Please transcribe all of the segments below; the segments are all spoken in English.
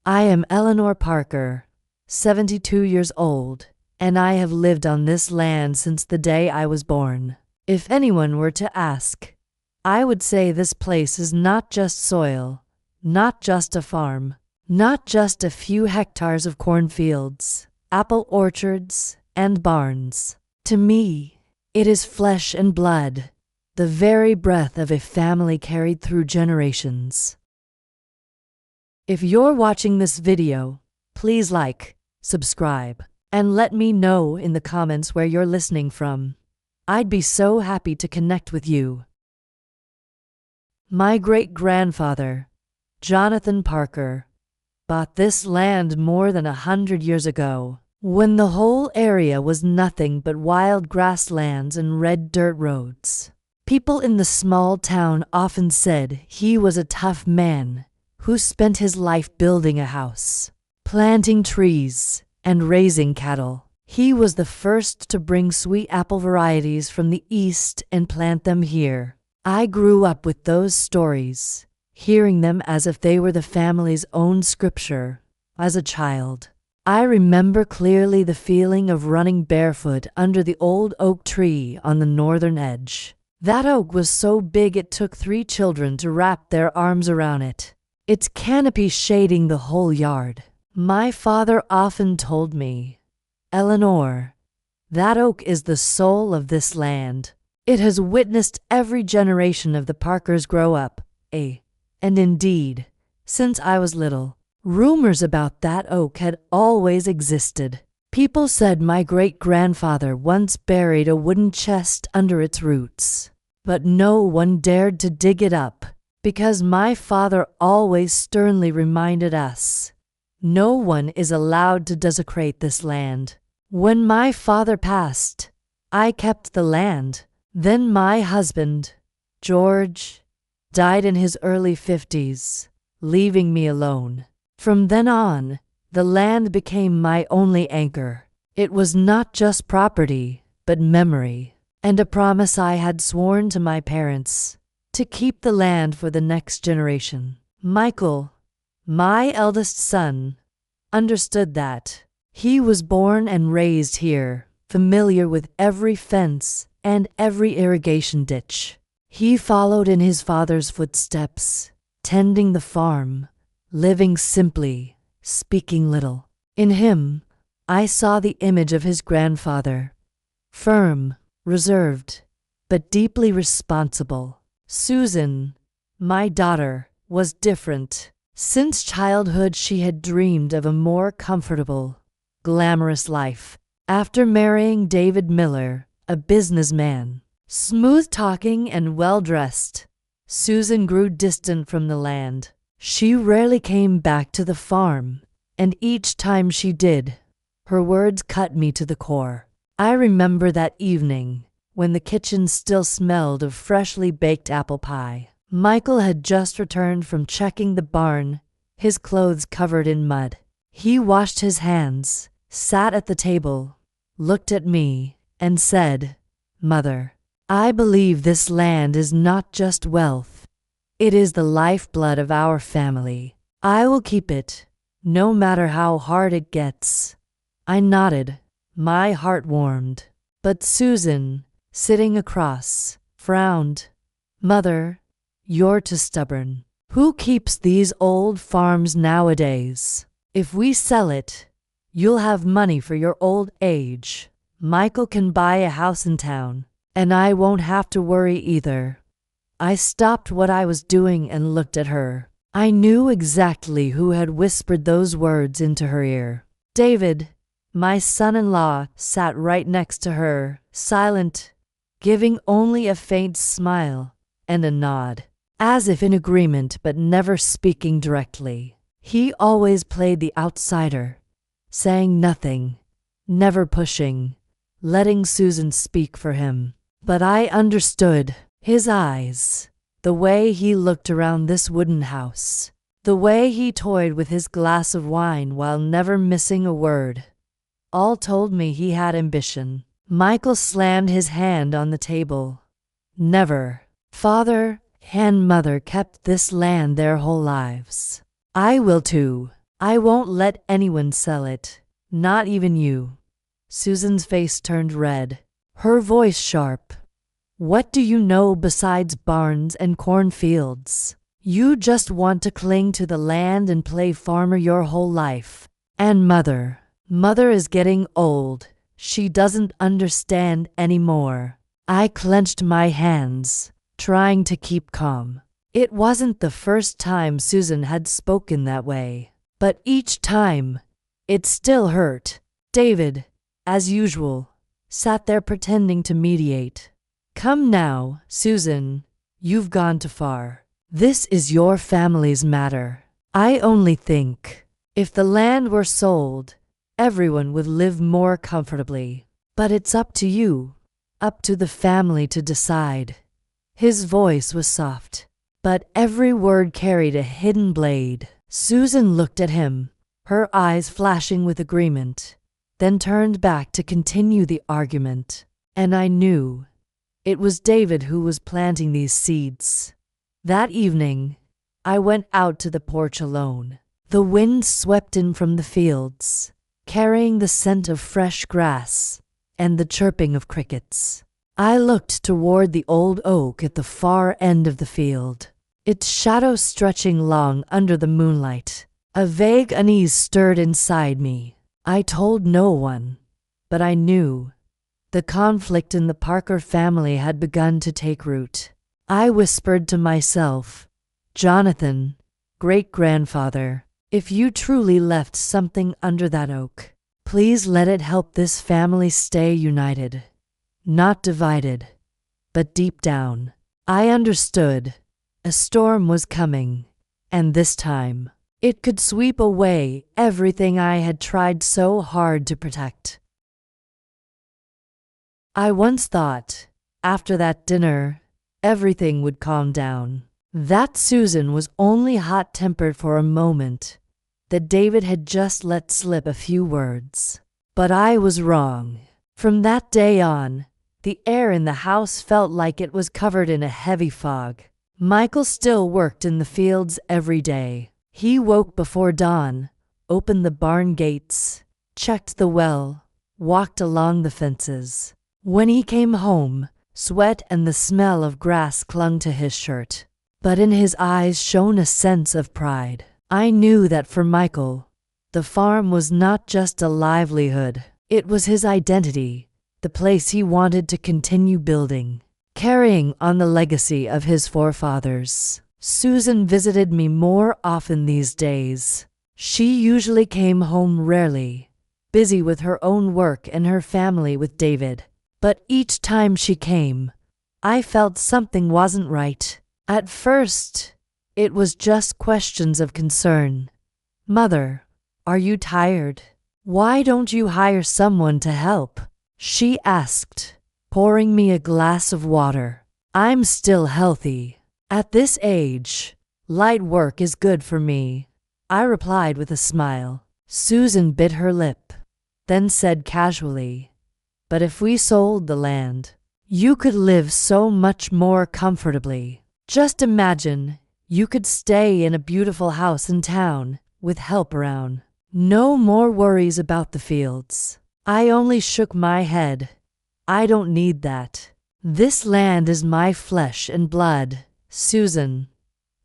I am Eleanor Parker, 72 years old, and I have lived on this land since the day I was born. If anyone were to ask, I would say this place is not just soil, not just a farm, not just a few hectares of cornfields, apple orchards, and barns. To me, it is flesh and blood, the very breath of a family carried through generations. If you're watching this video, please like, subscribe, and let me know in the comments where you're listening from. I'd be so happy to connect with you. My great-grandfather, Jonathan Parker, bought this land more than 100 years ago, when the whole area was nothing but wild grasslands and red dirt roads. People in the small town often said he was a tough man who spent his life building a house, planting trees, and raising cattle. He was the first to bring sweet apple varieties from the East and plant them here. I grew up with those stories, hearing them as if they were the family's own scripture. As a child, I remember clearly the feeling of running barefoot under the old oak tree on the northern edge. That oak was so big it took 3 children to wrap their arms around it, its canopy shading the whole yard. My father often told me, "Eleanor, that oak is the soul of this land. It has witnessed every generation of the Parkers grow up, and indeed, since I was little, rumors about that oak had always existed. People said my great-grandfather once buried a wooden chest under its roots, but no one dared to dig it up, because my father always sternly reminded us, no one is allowed to desecrate this land. When my father passed, I kept the land. Then my husband, George, died in his early 50s, leaving me alone. From then on, the land became my only anchor. It was not just property, but memory, and a promise I had sworn to my parents, to keep the land for the next generation. Michael, my eldest son, understood that. He was born and raised here, familiar with every fence and every irrigation ditch. He followed in his father's footsteps, tending the farm, living simply, speaking little. In him, I saw the image of his grandfather, firm, reserved, but deeply responsible. Susan, my daughter, was different. Since childhood she had dreamed of a more comfortable, glamorous life. After marrying David Miller, a businessman, smooth-talking and well-dressed, Susan grew distant from the land. She rarely came back to the farm, and each time she did, her words cut me to the core. I remember that evening, when the kitchen still smelled of freshly baked apple pie. Michael had just returned from checking the barn, his clothes covered in mud. He washed his hands, sat at the table, looked at me, and said, "Mother, I believe this land is not just wealth. It is the lifeblood of our family. I will keep it, no matter how hard it gets." I nodded, my heart warmed. But Susan, sitting across, frowned. "Mother, you're too stubborn. Who keeps these old farms nowadays? If we sell it, you'll have money for your old age. Michael can buy a house in town, and I won't have to worry either." I stopped what I was doing and looked at her. I knew exactly who had whispered those words into her ear. David, my son-in-law, sat right next to her, silent, giving only a faint smile and a nod, as if in agreement but never speaking directly. He always played the outsider, saying nothing, never pushing, letting Susan speak for him. But I understood. His eyes, the way he looked around this wooden house, the way he toyed with his glass of wine while never missing a word, all told me he had ambition. Michael slammed his hand on the table. "Never. Father and mother kept this land their whole lives. I will too. I won't let anyone sell it. Not even you. Susan's face turned red, her voice sharp. What do you know besides barns and cornfields? You just want to cling to the land and play farmer your whole life. And Mother is getting old. She doesn't understand anymore. I clenched my hands, trying to keep calm. It wasn't the first time Susan had spoken that way, but each time, it still hurt. David, as usual, sat there pretending to mediate. Come now, Susan, you've gone too far. This is your family's matter. I only think, if the land were sold, everyone would live more comfortably. But it's up to you, up to the family to decide. His voice was soft, but every word carried a hidden blade. Susan looked at him, her eyes flashing with agreement, then turned back to continue the argument. And I knew it was David who was planting these seeds. That evening, I went out to the porch alone. The wind swept in from the fields, carrying the scent of fresh grass and the chirping of crickets. I looked toward the old oak at the far end of the field, its shadow stretching long under the moonlight. A vague unease stirred inside me. I told no one, but I knew the conflict in the Parker family had begun to take root. I whispered to myself, Jonathan, great-grandfather, if you truly left something under that oak, please let it help this family stay united, not divided, but deep down. I understood. A storm was coming, and this time, it could sweep away everything I had tried so hard to protect. I once thought, after that dinner, everything would calm down. That Susan was only hot-tempered for a moment, that David had just let slip a few words. But I was wrong. From that day on, the air in the house felt like it was covered in a heavy fog. Michael still worked in the fields every day. He woke before dawn, opened the barn gates, checked the well, walked along the fences. When he came home, sweat and the smell of grass clung to his shirt, but in his eyes shone a sense of pride. I knew that for Michael, the farm was not just a livelihood. It was his identity, the place he wanted to continue building, carrying on the legacy of his forefathers. Susan visited me more often these days. She usually came home rarely, busy with her own work and her family with David. But each time she came, I felt something wasn't right. At first, it was just questions of concern. Mother, are you tired? Why don't you hire someone to help? She asked, pouring me a glass of water. I'm still healthy. At this age, light work is good for me, I replied with a smile. Susan bit her lip, then said casually, but if we sold the land, you could live so much more comfortably. Just imagine, you could stay in a beautiful house in town, with help around. No more worries about the fields. I only shook my head. I don't need that. This land is my flesh and blood, Susan.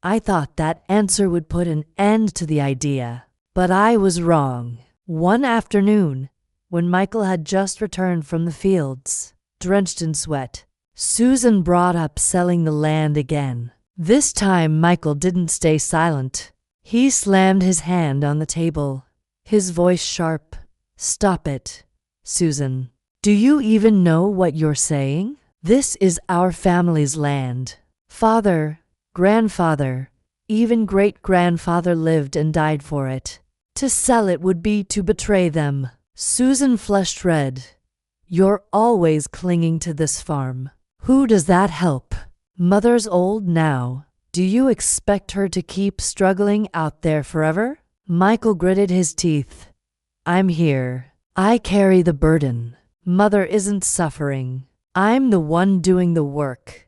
I thought that answer would put an end to the idea, but I was wrong. One afternoon, when Michael had just returned from the fields, drenched in sweat, Susan brought up selling the land again. This time Michael didn't stay silent. He slammed his hand on the table, his voice sharp. Stop it, Susan. Do you even know what you're saying? This is our family's land. Father, grandfather, even great-grandfather lived and died for it. To sell it would be to betray them. Susan flushed red. You're always clinging to this farm. Who does that help? Mother's old now. Do you expect her to keep struggling out there forever? Michael gritted his teeth. I'm here. I carry the burden. Mother isn't suffering. I'm the one doing the work.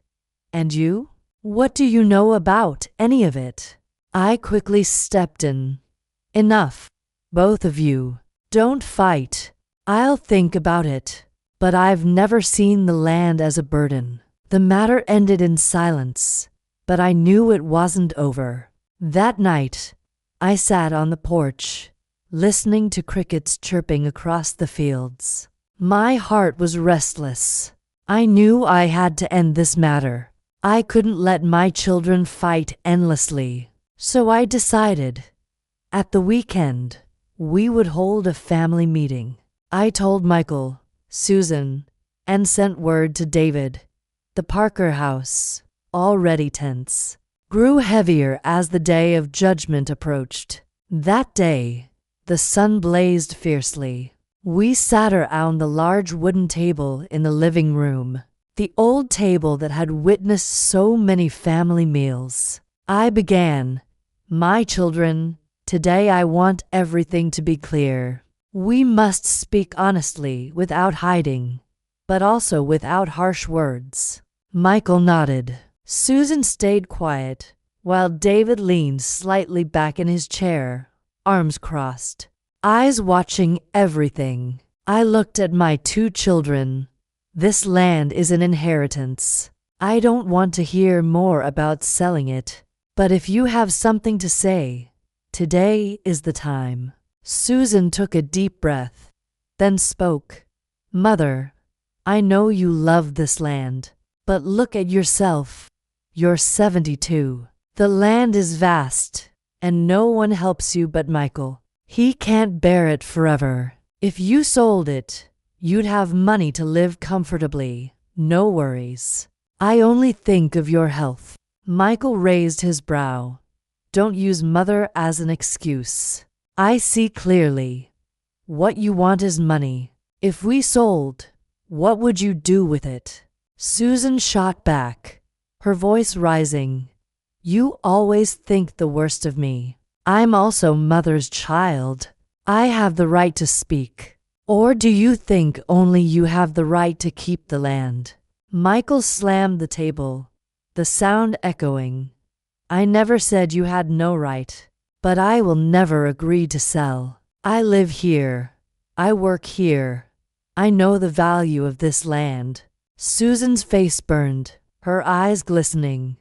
And you? What do you know about any of it? I quickly stepped in. Enough, both of you. Don't fight. I'll think about it. But I've never seen the land as a burden. The matter ended in silence, but I knew it wasn't over. That night, I sat on the porch, listening to crickets chirping across the fields. My heart was restless. I knew I had to end this matter. I couldn't let my children fight endlessly. So I decided, at the weekend, we would hold a family meeting. I told Michael, Susan, and sent word to David. The Parker house, already tense, grew heavier as the day of judgment approached. That day, the sun blazed fiercely. We sat around the large wooden table in the living room, the old table that had witnessed so many family meals. I began, "My children, today I want everything to be clear. We must speak honestly without hiding, but also without harsh words." Michael nodded. Susan stayed quiet, while David leaned slightly back in his chair, arms crossed, eyes watching everything. I looked at my two children. This land is an inheritance. I don't want to hear more about selling it. But if you have something to say, today is the time. Susan took a deep breath, then spoke. "Mother, I know you love this land, but look at yourself. You're 72. The land is vast, and no one helps you but Michael. He can't bear it forever. If you sold it, you'd have money to live comfortably, no worries. I only think of your health." Michael raised his brow. "Don't use mother as an excuse. I see clearly. What you want is money. If we sold, what would you do with it?" Susan shot back, her voice rising. "You always think the worst of me. I'm also mother's child. I have the right to speak. Or do you think only you have the right to keep the land?" Michael slammed the table, the sound echoing. "I never said you had no right, but I will never agree to sell. I live here. I work here. I know the value of this land." Susan's face burned, her eyes glistening.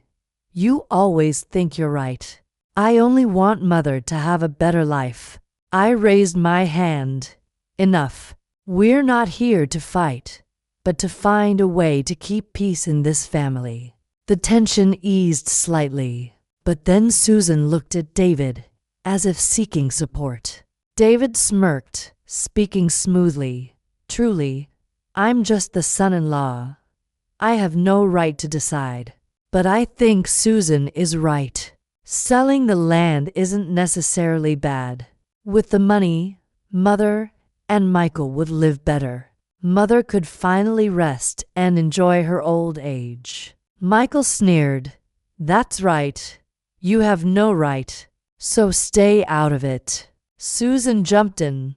"You always think you're right. I only want mother to have a better life." I raised my hand. "Enough. We're not here to fight, but to find a way to keep peace in this family." The tension eased slightly, but then Susan looked at David, as if seeking support. David smirked, speaking smoothly. "Truly, I'm just the son-in-law. I have no right to decide. But I think Susan is right. Selling the land isn't necessarily bad. With the money, Mother and Michael would live better. Mother could finally rest and enjoy her old age." Michael sneered. "That's right. You have no right. So stay out of it." Susan jumped in.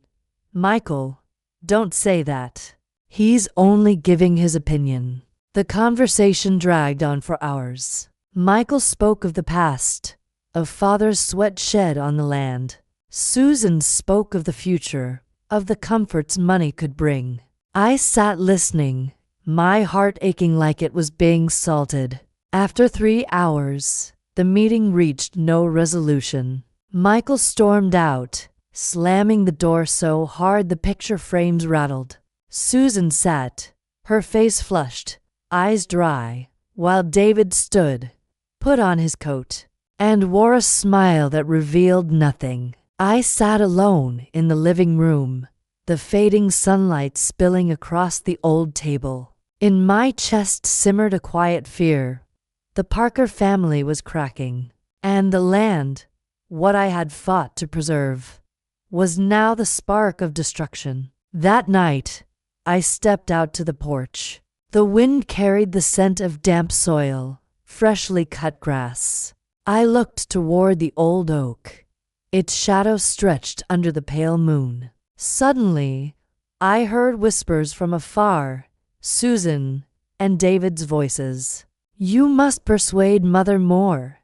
"Michael, don't say that. He's only giving his opinion." The conversation dragged on for hours. Michael spoke of the past, of father's sweat shed on the land. Susan spoke of the future, of the comforts money could bring. I sat listening, my heart aching like it was being salted. After 3 hours, the meeting reached no resolution. Michael stormed out, slamming the door so hard the picture frames rattled. Susan sat, her face flushed, eyes dry, while David stood, put on his coat, and wore a smile that revealed nothing. I sat alone in the living room, the fading sunlight spilling across the old table. In my chest simmered a quiet fear. The Parker family was cracking, and the land, what I had fought to preserve, was now the spark of destruction. That night, I stepped out to the porch. The wind carried the scent of damp soil, freshly cut grass. I looked toward the old oak. Its shadow stretched under the pale moon. Suddenly, I heard whispers from afar, Susan and David's voices. "You must persuade Mother more,"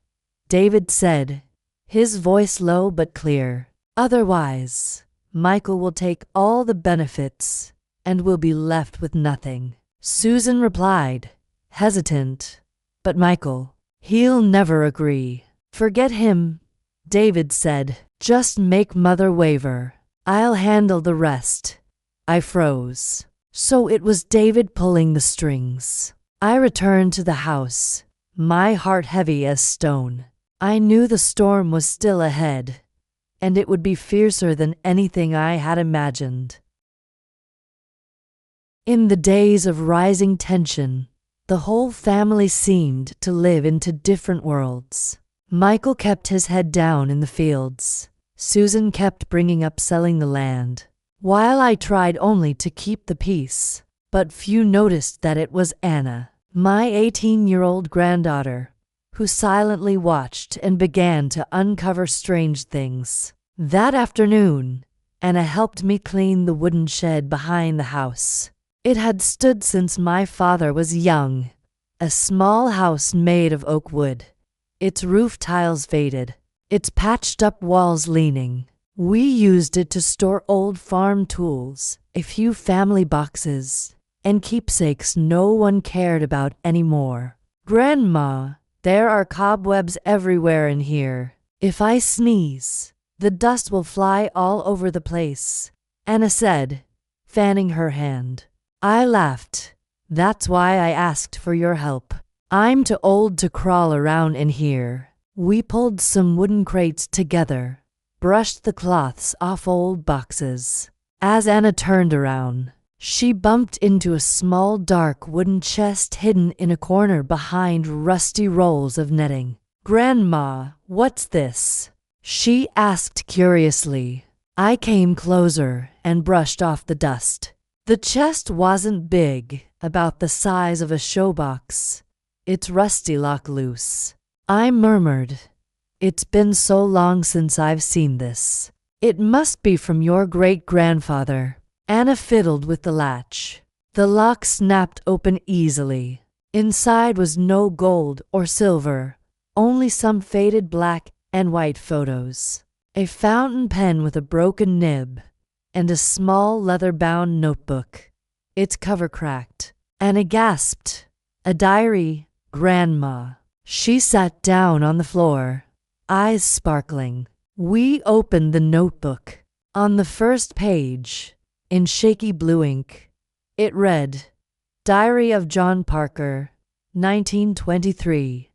David said, his voice low but clear. Otherwise, Michael will take all the benefits and will be left with nothing. Susan replied, hesitant. But Michael, he'll never agree. Forget him, David said. Just make Mother waver. I'll handle the rest. I froze. So it was David pulling the strings. I returned to the house, my heart heavy as stone. I knew the storm was still ahead, and it would be fiercer than anything I had imagined. In the days of rising tension, the whole family seemed to live into different worlds. Michael kept his head down in the fields. Susan kept bringing up selling the land, while I tried only to keep the peace. But few noticed that it was Anna, my 18-year-old granddaughter, who silently watched and began to uncover strange things. That afternoon, Anna helped me clean the wooden shed behind the house. It had stood since my father was young, a small house made of oak wood, its roof tiles faded, its patched-up walls leaning. We used it to store old farm tools, a few family boxes, and keepsakes no one cared about anymore. Grandma, there are cobwebs everywhere in here. If I sneeze, the dust will fly all over the place, Anna said, fanning her hand. I laughed. That's why I asked for your help. I'm too old to crawl around in here. We pulled some wooden crates together, brushed the cloths off old boxes. As Anna turned around, she bumped into a small dark wooden chest hidden in a corner behind rusty rolls of netting. Grandma, what's this? She asked curiously. I came closer and brushed off the dust. The chest wasn't big, about the size of a showbox, its rusty lock loose. I murmured, it's been so long since I've seen this. It must be from your great-grandfather. Anna fiddled with the latch. The lock snapped open easily. Inside was no gold or silver, only some faded black and white photos, a fountain pen with a broken nib, and a small leather-bound notebook, its cover cracked. Anna gasped. A diary, Grandma. She sat down on the floor, eyes sparkling. We opened the notebook. On the first page, in shaky blue ink, it read, Diary of John Parker, 1923.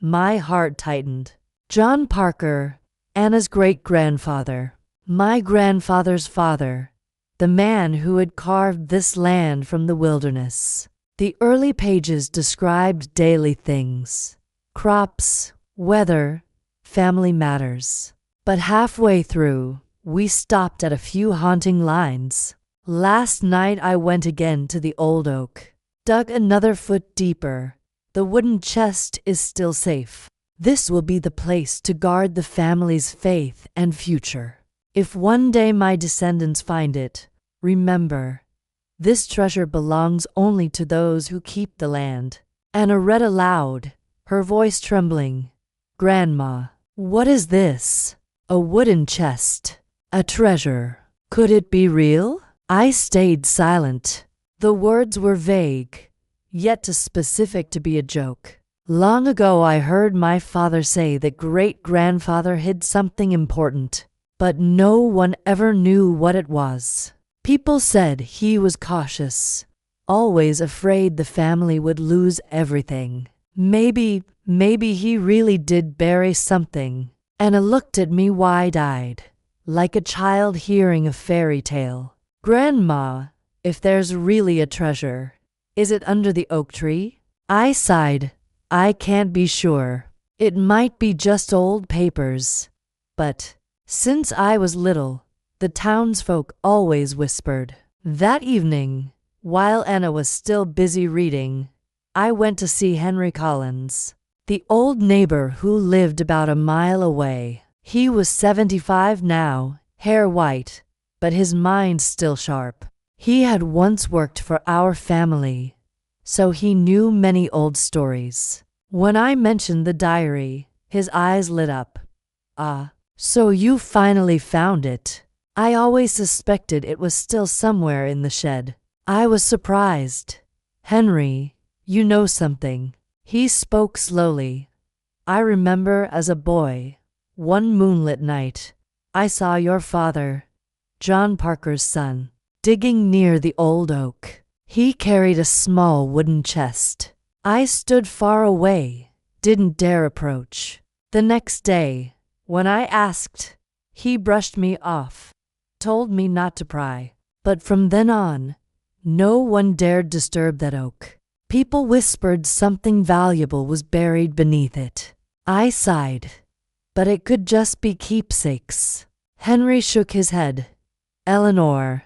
My heart tightened. John Parker, Anna's great-grandfather, my grandfather's father, the man who had carved this land from the wilderness. The early pages described daily things, crops, weather, family matters. But halfway through, we stopped at a few haunting lines. Last night I went again to the old oak, dug another foot deeper. The wooden chest is still safe. This will be the place to guard the family's faith and future. If one day my descendants find it, remember, this treasure belongs only to those who keep the land. Anna read aloud, her voice trembling. Grandma, what is this? A wooden chest. A treasure. Could it be real? I stayed silent. The words were vague, yet too specific to be a joke. Long ago I heard my father say that great-grandfather hid something important, but no one ever knew what it was. People said he was cautious, always afraid the family would lose everything. Maybe he really did bury something. Anna looked at me wide-eyed, like a child hearing a fairy tale. Grandma, if there's really a treasure, is it under the oak tree? I sighed. I can't be sure. It might be just old papers. But since I was little, the townsfolk always whispered. That evening, while Anna was still busy reading, I went to see Henry Collins, the old neighbor who lived about a mile away. He was 75 now, hair white, but his mind still sharp. He had once worked for our family, so he knew many old stories. When I mentioned the diary, his eyes lit up. Ah, So you finally found it. I always suspected it was still somewhere in the shed. I was surprised. Henry, you know something. He spoke slowly. I remember as a boy, one moonlit night, I saw your father, John Parker's son, digging near the old oak. He carried a small wooden chest. I stood far away, didn't dare approach. The next day, when I asked, he brushed me off, told me not to pry. But from then on, no one dared disturb that oak. People whispered something valuable was buried beneath it. I sighed, but it could just be keepsakes. Henry shook his head. Eleanor,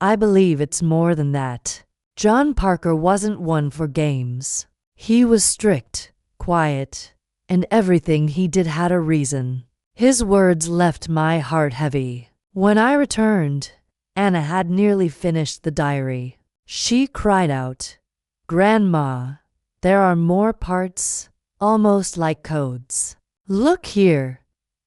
I believe it's more than that. John Parker wasn't one for games. He was strict, quiet, and everything he did had a reason. His words left my heart heavy. When I returned, Anna had nearly finished the diary. She cried out, Grandma, there are more parts, almost like codes. Look here.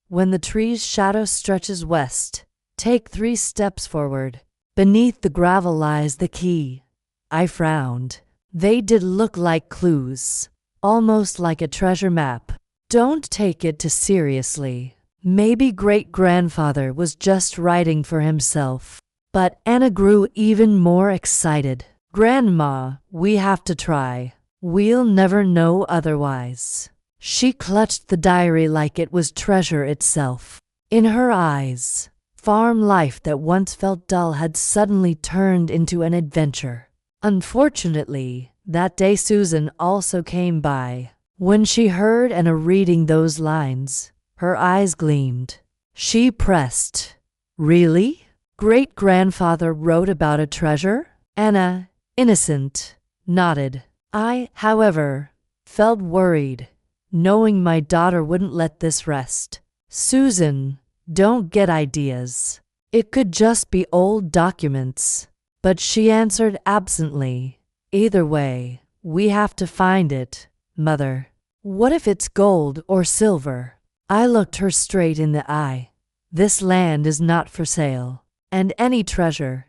When the tree's shadow stretches west, take 3 steps forward. Beneath the gravel lies the key. I frowned. They did look like clues, almost like a treasure map. Don't take it too seriously. Maybe great-grandfather was just writing for himself. But Anna grew even more excited. Grandma, we have to try. We'll never know otherwise. She clutched the diary like it was treasure itself. In her eyes, farm life that once felt dull had suddenly turned into an adventure. Unfortunately, that day Susan also came by. When she heard Anna reading those lines, her eyes gleamed. She pressed. Really? Great-grandfather wrote about a treasure? Anna, innocent, nodded. I, however, felt worried, knowing my daughter wouldn't let this rest. Susan, don't get ideas. It could just be old documents. But she answered absently. Either way, we have to find it, Mother. What if it's gold or silver? I looked her straight in the eye. This land is not for sale. And any treasure,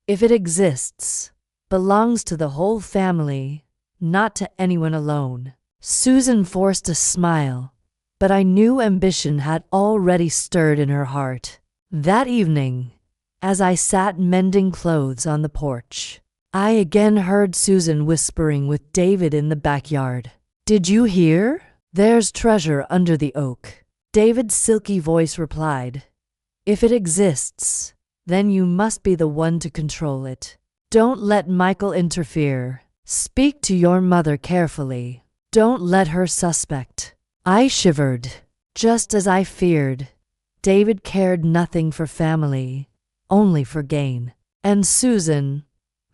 if it exists, belongs to the whole family, not to anyone alone. Susan forced a smile, but I knew ambition had already stirred in her heart. That evening, as I sat mending clothes on the porch, I again heard Susan whispering with David in the backyard. Did you hear? There's treasure under the oak. David's silky voice replied. If it exists, then you must be the one to control it. Don't let Michael interfere. Speak to your mother carefully. Don't let her suspect. I shivered. Just as I feared, David cared nothing for family, only for gain. And Susan,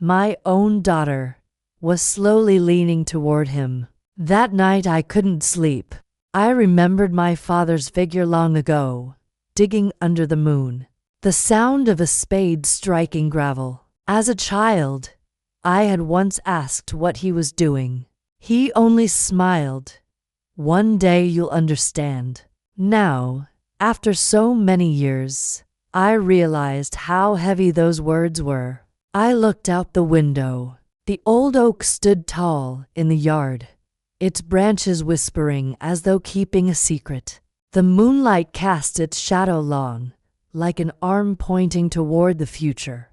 my own daughter, was slowly leaning toward him. That night I couldn't sleep. I remembered my father's figure long ago, digging under the moon. The sound of a spade striking gravel. As a child, I had once asked what he was doing. He only smiled. One day you'll understand. Now, after so many years, I realized how heavy those words were. I looked out the window. The old oak stood tall in the yard, its branches whispering as though keeping a secret. The moonlight cast its shadow long, like an arm pointing toward the future.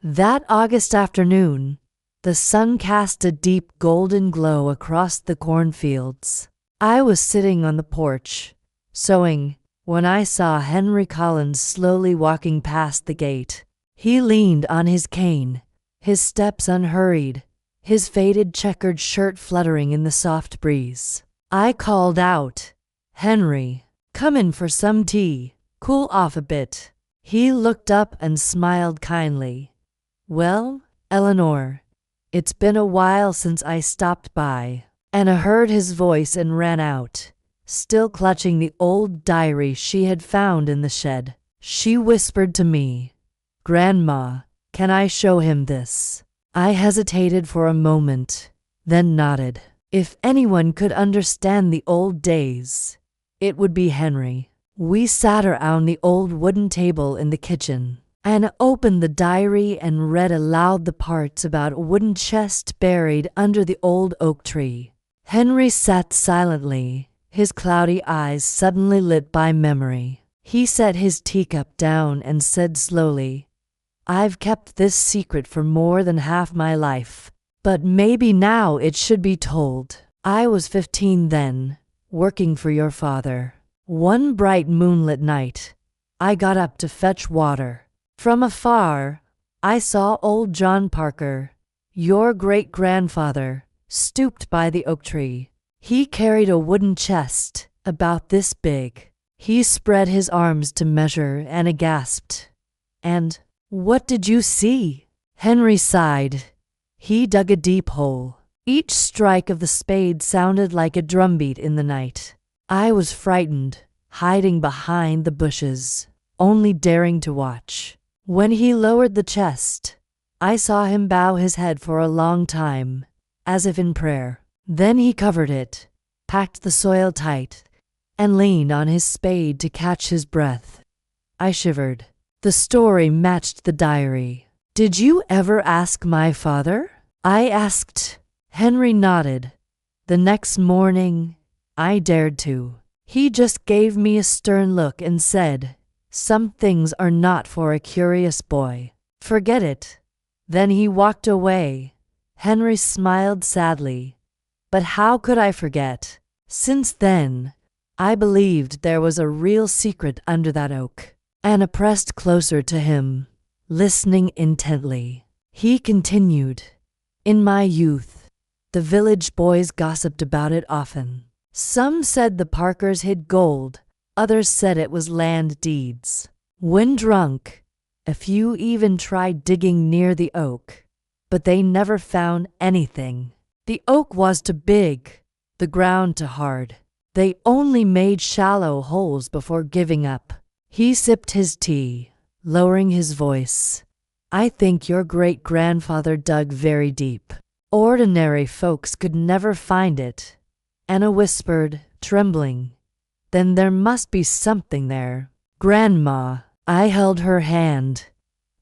That August afternoon, the sun cast a deep golden glow across the cornfields. I was sitting on the porch, sewing, when I saw Henry Collins slowly walking past the gate. He leaned on his cane, his steps unhurried, his faded checkered shirt fluttering in the soft breeze. I called out, Henry, come in for some tea, cool off a bit. He looked up and smiled kindly. Well, Eleanor, it's been a while since I stopped by. Anna heard his voice and ran out, still clutching the old diary she had found in the shed. She whispered to me, Grandma, can I show him this? I hesitated for a moment, then nodded. If anyone could understand the old days, it would be Henry. We sat around the old wooden table in the kitchen and opened the diary and read aloud the parts about a wooden chest buried under the old oak tree. Henry sat silently, his cloudy eyes suddenly lit by memory. He set his teacup down and said slowly, "I've kept this secret for more than half my life, but maybe now it should be told. I was 15 then, working for your father. One bright moonlit night, I got up to fetch water. From afar, I saw old John Parker, your great-grandfather, stooped by the oak tree. He carried a wooden chest, about this big. He spread his arms to measure and gasped. And what did you see?" Henry sighed. He dug a deep hole. Each strike of the spade sounded like a drumbeat in the night. I was frightened, hiding behind the bushes, only daring to watch. When he lowered the chest, I saw him bow his head for a long time, as if in prayer. Then he covered it, packed the soil tight, and leaned on his spade to catch his breath. I shivered. The story matched the diary. "Did you ever ask my father?" I asked. Henry nodded. "The next morning, I dared to. He just gave me a stern look and said, 'Some things are not for a curious boy. Forget it.' Then he walked away." Henry smiled sadly. "But how could I forget? Since then, I believed there was a real secret under that oak." Anna pressed closer to him, listening intently. He continued, "In my youth, the village boys gossiped about it often. Some said the Parkers hid gold, others said it was land deeds. When drunk, a few even tried digging near the oak, but they never found anything. The oak was too big, the ground too hard. They only made shallow holes before giving up." He sipped his tea, lowering his voice. "I think your great-grandfather dug very deep. Ordinary folks could never find it." Anna whispered, trembling, "Then there must be something there." "Grandma," I held her hand.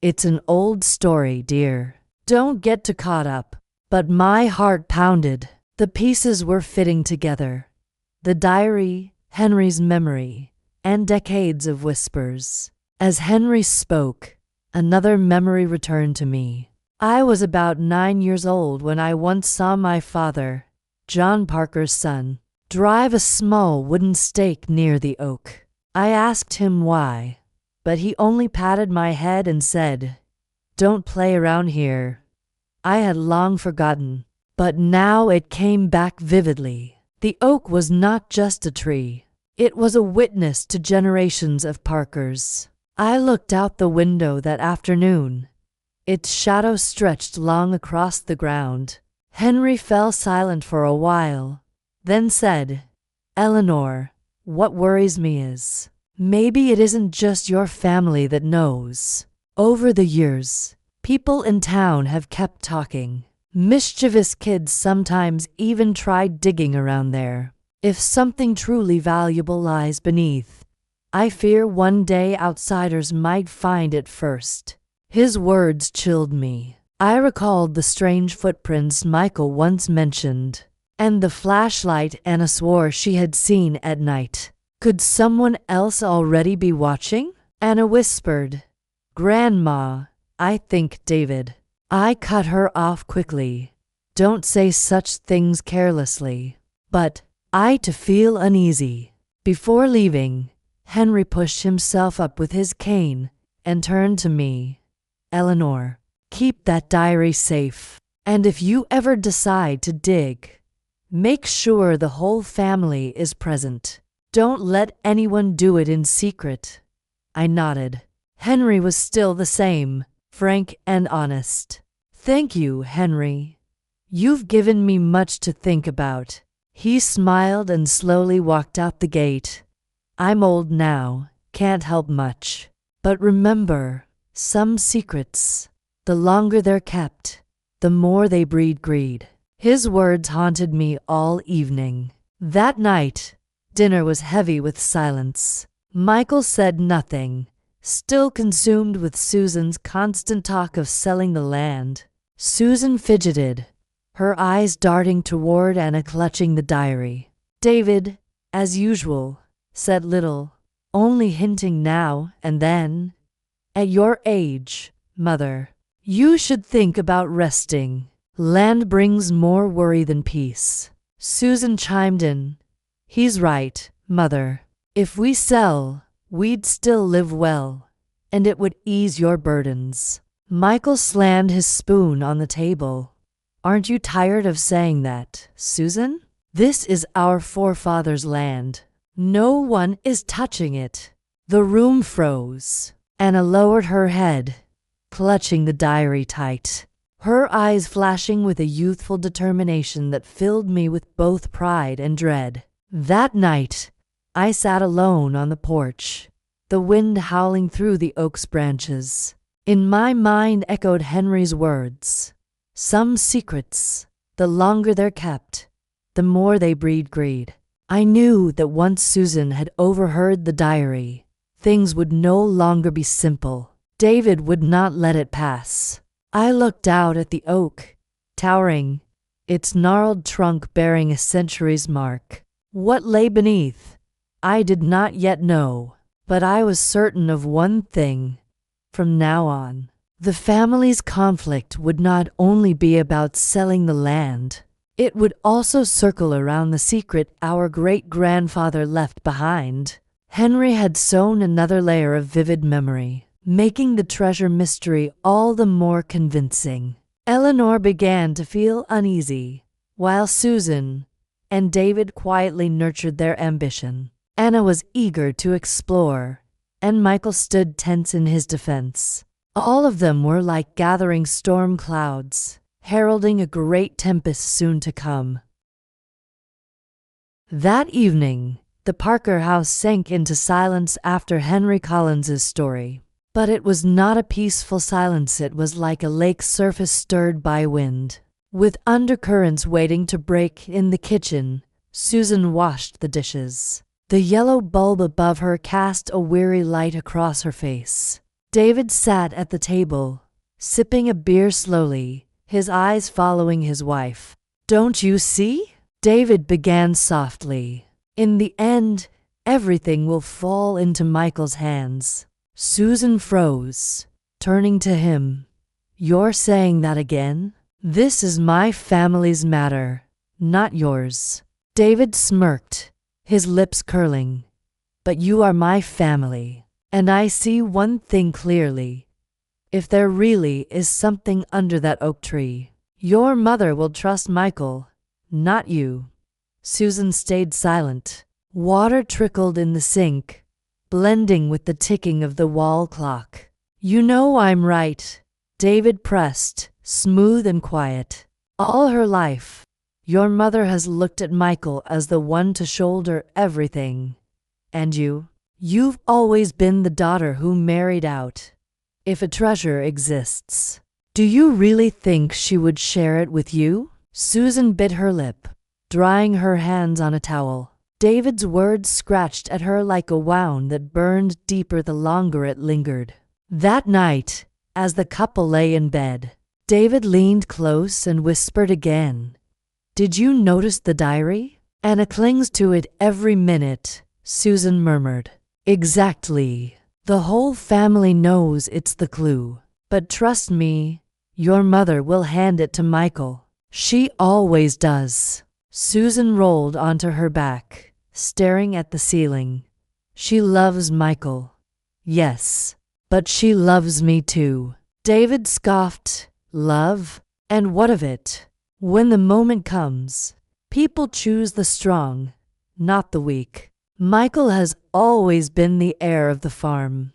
"It's an old story, dear. Don't get too caught up." But my heart pounded. The pieces were fitting together. The diary, Henry's memory, and decades of whispers. As Henry spoke, another memory returned to me. I was about 9 years old when I once saw my father, John Parker's son, drive a small wooden stake near the oak. I asked him why, but he only patted my head and said, "Don't play around here." I had long forgotten, but now it came back vividly. The oak was not just a tree. It was a witness to generations of Parkers. I looked out the window that afternoon. Its shadow stretched long across the ground. Henry fell silent for a while, then said, "Eleanor, what worries me is, maybe it isn't just your family that knows. Over the years, people in town have kept talking. Mischievous kids sometimes even try digging around there. If something truly valuable lies beneath, I fear one day outsiders might find it first." His words chilled me. I recalled the strange footprints Michael once mentioned, and the flashlight Anna swore she had seen at night. Could someone else already be watching? Anna whispered, "Grandma, I think David." I cut her off quickly. "Don't say such things carelessly." But I to feel uneasy. Before leaving, Henry pushed himself up with his cane and turned to me. "Eleanor, keep that diary safe. And if you ever decide to dig, make sure the whole family is present. Don't let anyone do it in secret." I nodded. Henry was still the same, frank and honest. "Thank you, Henry. You've given me much to think about." He smiled and slowly walked out the gate. "I'm old now, can't help much. But remember, some secrets, the longer they're kept, the more they breed greed." His words haunted me all evening. That night, Dinner was heavy with silence. Michael said nothing, still consumed with Susan's constant talk of selling the land. Susan fidgeted, her eyes darting toward Anna clutching the diary. David, as usual, said little, only hinting now and then. At your age, mother, you should think about resting. Land brings more worry than peace. Susan chimed in. He's right, mother. If we sell, we'd still live well, and it would ease your burdens. Michael slammed his spoon on the table. Aren't you tired of saying that, Susan? This is our forefathers' land. No one is touching it. The room froze. Anna lowered her head, clutching the diary tight, her eyes flashing with a youthful determination that filled me with both pride and dread. That night, I sat alone on the porch, the wind howling through the oak's branches. In my mind echoed Henry's words. Some secrets, the longer they're kept, the more they breed greed. I knew that once Susan had overheard the diary, things would no longer be simple. David would not let it pass. I looked out at the oak, towering, its gnarled trunk bearing a century's mark. What lay beneath, I did not yet know, but I was certain of one thing. From now on, the family's conflict would not only be about selling the land, it would also circle around the secret our great-grandfather left behind. Henry had sewn another layer of vivid memory, making the treasure mystery all the more convincing. Eleanor began to feel uneasy, while Susan and David quietly nurtured their ambition. Anna was eager to explore, and Michael stood tense in his defense. All of them were like gathering storm clouds, heralding a great tempest soon to come. That evening, the Parker house sank into silence after Henry Collins's story. But it was not a peaceful silence. It was like a lake's surface stirred by wind. With undercurrents waiting to break in the kitchen, Susan washed the dishes. The yellow bulb above her cast a weary light across her face. David sat at the table, sipping a beer slowly, his eyes following his wife. Don't you see? David began softly. In the end, everything will fall into Michael's hands. Susan froze, turning to him. You're saying that again? This is my family's matter, not yours. David smirked, his lips curling. But you are my family, and I see one thing clearly. If there really is something under that oak tree, your mother will trust Michael, not you. Susan stayed silent. Water trickled in the sink, blending with the ticking of the wall clock. You know I'm right, David pressed, smooth and quiet. All her life, your mother has looked at Michael as the one to shoulder everything. And you've always been the daughter who married out. If a treasure exists, do you really think she would share it with you? Susan bit her lip, drying her hands on a towel. David's words scratched at her like a wound that burned deeper the longer it lingered. That night, as the couple lay in bed, David leaned close and whispered again. Did you notice the diary? Anna clings to it every minute, Susan murmured. Exactly. The whole family knows it's the clue. But trust me, your mother will hand it to Michael. She always does. Susan rolled onto her back, staring at the ceiling. She loves Michael. Yes, but she loves me too. David scoffed. Love? And what of it? When the moment comes, people choose the strong, not the weak. Michael has always been the heir of the farm.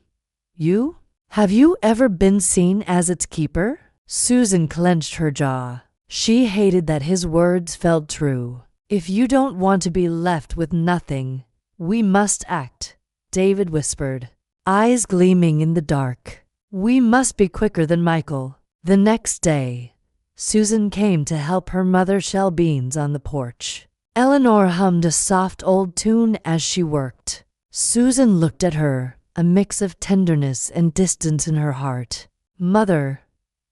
You? Have you ever been seen as its keeper? Susan clenched her jaw. She hated that his words felt true. If you don't want to be left with nothing, we must act, David whispered, eyes gleaming in the dark. We must be quicker than Michael. The next day, Susan came to help her mother shell beans on the porch. Eleanor hummed a soft old tune as she worked. Susan looked at her, a mix of tenderness and distance in her heart. "Mother,"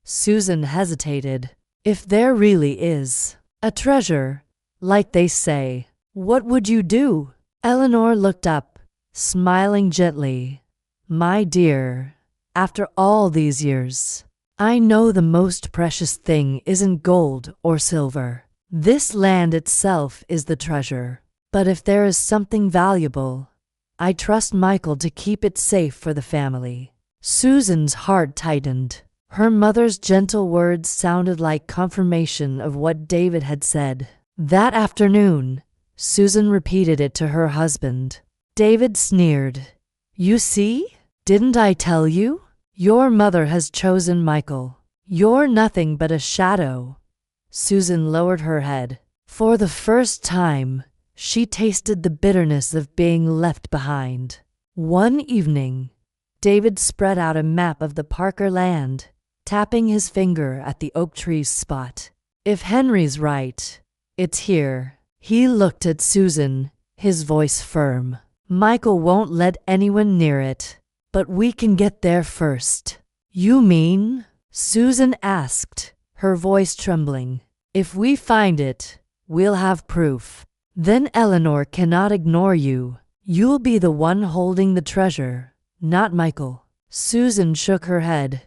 Susan hesitated, "if there really is a treasure, like they say, what would you do?" Eleanor looked up, smiling gently. "My dear, after all these years, I know the most precious thing isn't gold or silver. This land itself is the treasure. But if there is something valuable, I trust Michael to keep it safe for the family." Susan's heart tightened. Her mother's gentle words sounded like confirmation of what David had said. That afternoon, Susan repeated it to her husband. David sneered. "You see? Didn't I tell you? Your mother has chosen Michael. You're nothing but a shadow." Susan lowered her head. For the first time, she tasted the bitterness of being left behind. One evening, David spread out a map of the Parker land, tapping his finger at the oak tree's spot. "If Henry's right, it's here." He looked at Susan, his voice firm. "Michael won't let anyone near it, but we can get there first." "You mean?" Susan asked, her voice trembling. "If we find it, we'll have proof. Then Eleanor cannot ignore you. You'll be the one holding the treasure, not Michael." Susan shook her head.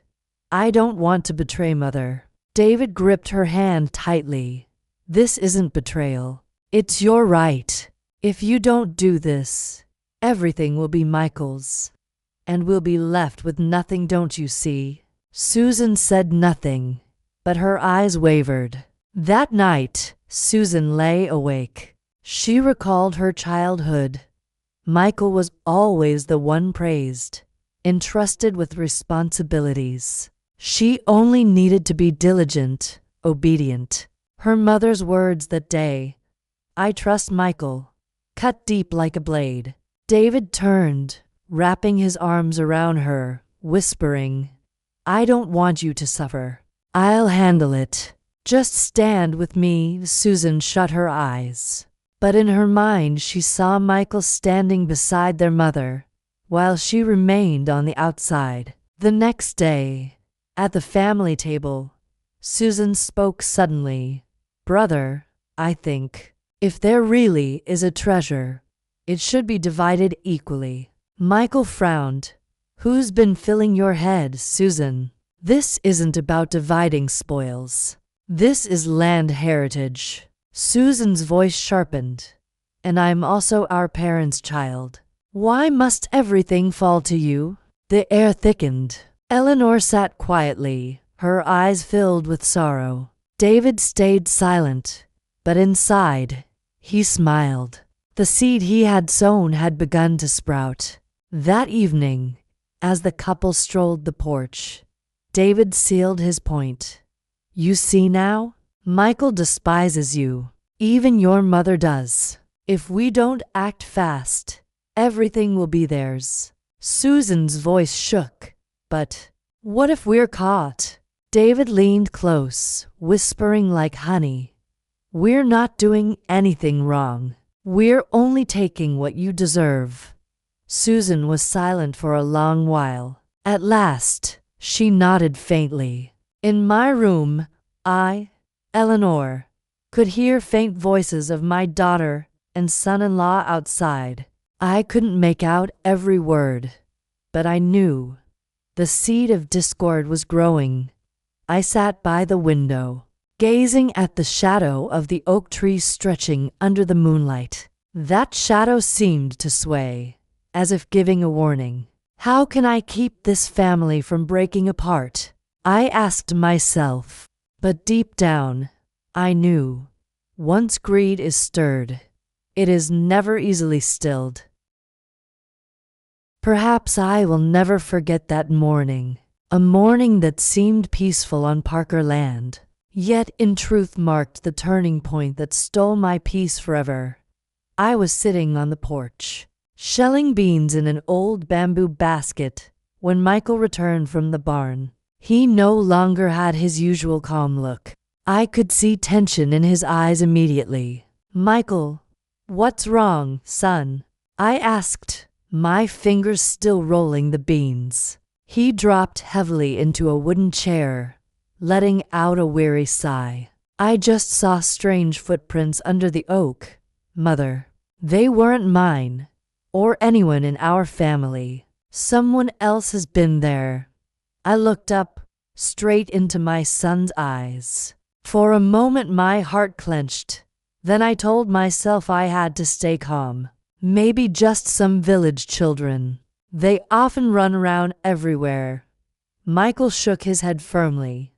"I don't want to betray Mother." David gripped her hand tightly. "This isn't betrayal. It's your right. If you don't do this, everything will be Michael's, and we'll be left with nothing, don't you see?" Susan said nothing, but her eyes wavered. That night, Susan lay awake. She recalled her childhood. Michael was always the one praised, entrusted with responsibilities. She only needed to be diligent, obedient. Her mother's words that day, "I trust Michael," cut deep like a blade. David turned, wrapping his arms around her, whispering, "I don't want you to suffer. I'll handle it. Just stand with me." Susan shut her eyes. But in her mind she saw Michael standing beside their mother, while she remained on the outside. The next day, at the family table, Susan spoke suddenly. "Brother, I think, if there really is a treasure, it should be divided equally." Michael frowned. "Who's been filling your head, Susan? This isn't about dividing spoils. This is land heritage." Susan's voice sharpened. "And I'm also our parents' child. Why must everything fall to you?" The air thickened. Eleanor sat quietly, her eyes filled with sorrow. David stayed silent, but inside, he smiled. The seed he had sown had begun to sprout. That evening, as the couple strolled the porch, David sealed his point. "You see now? Michael despises you. Even your mother does. If we don't act fast, everything will be theirs." Susan's voice shook. "But what if we're caught?" David leaned close, whispering like honey. "We're not doing anything wrong. We're only taking what you deserve." Susan was silent for a long while. At last, she nodded faintly. "In my room, Eleanor, could hear faint voices of my daughter and son-in-law outside. I couldn't make out every word, but I knew the seed of discord was growing. I sat by the window, gazing at the shadow of the oak tree stretching under the moonlight. That shadow seemed to sway, as if giving a warning. How can I keep this family from breaking apart? I asked myself. But deep down, I knew, once greed is stirred, it is never easily stilled. Perhaps I will never forget that morning, a morning that seemed peaceful on Parker land, yet in truth marked the turning point that stole my peace forever. I was sitting on the porch, shelling beans in an old bamboo basket, when Michael returned from the barn. He no longer had his usual calm look. I could see tension in his eyes immediately. Michael, what's wrong, son? I asked, my fingers still rolling the beans. He dropped heavily into a wooden chair, letting out a weary sigh. I just saw strange footprints under the oak, Mother. They weren't mine, or anyone in our family. Someone else has been there. I looked up, straight into my son's eyes. For a moment my heart clenched. Then I told myself I had to stay calm. Maybe just some village children. They often run around everywhere. Michael shook his head firmly.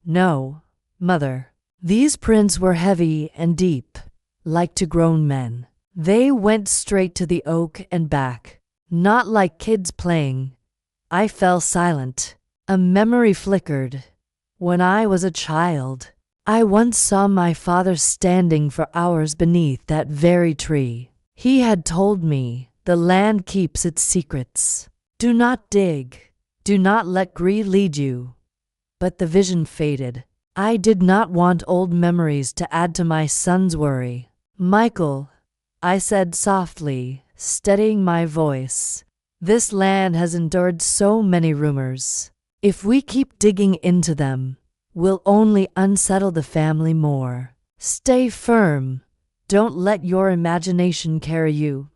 No, Mother. These prints were heavy and deep, like to grown men. They went straight to the oak and back, not like kids playing. I fell silent. A memory flickered. When I was a child, I once saw my father standing for hours beneath that very tree. He had told me, the land keeps its secrets. Do not dig. Do not let greed lead you. But the vision faded. I did not want old memories to add to my son's worry. Michael, I said softly, steadying my voice, this land has endured so many rumors. If we keep digging into them, we'll only unsettle the family more. Stay firm. Don't let your imagination carry you.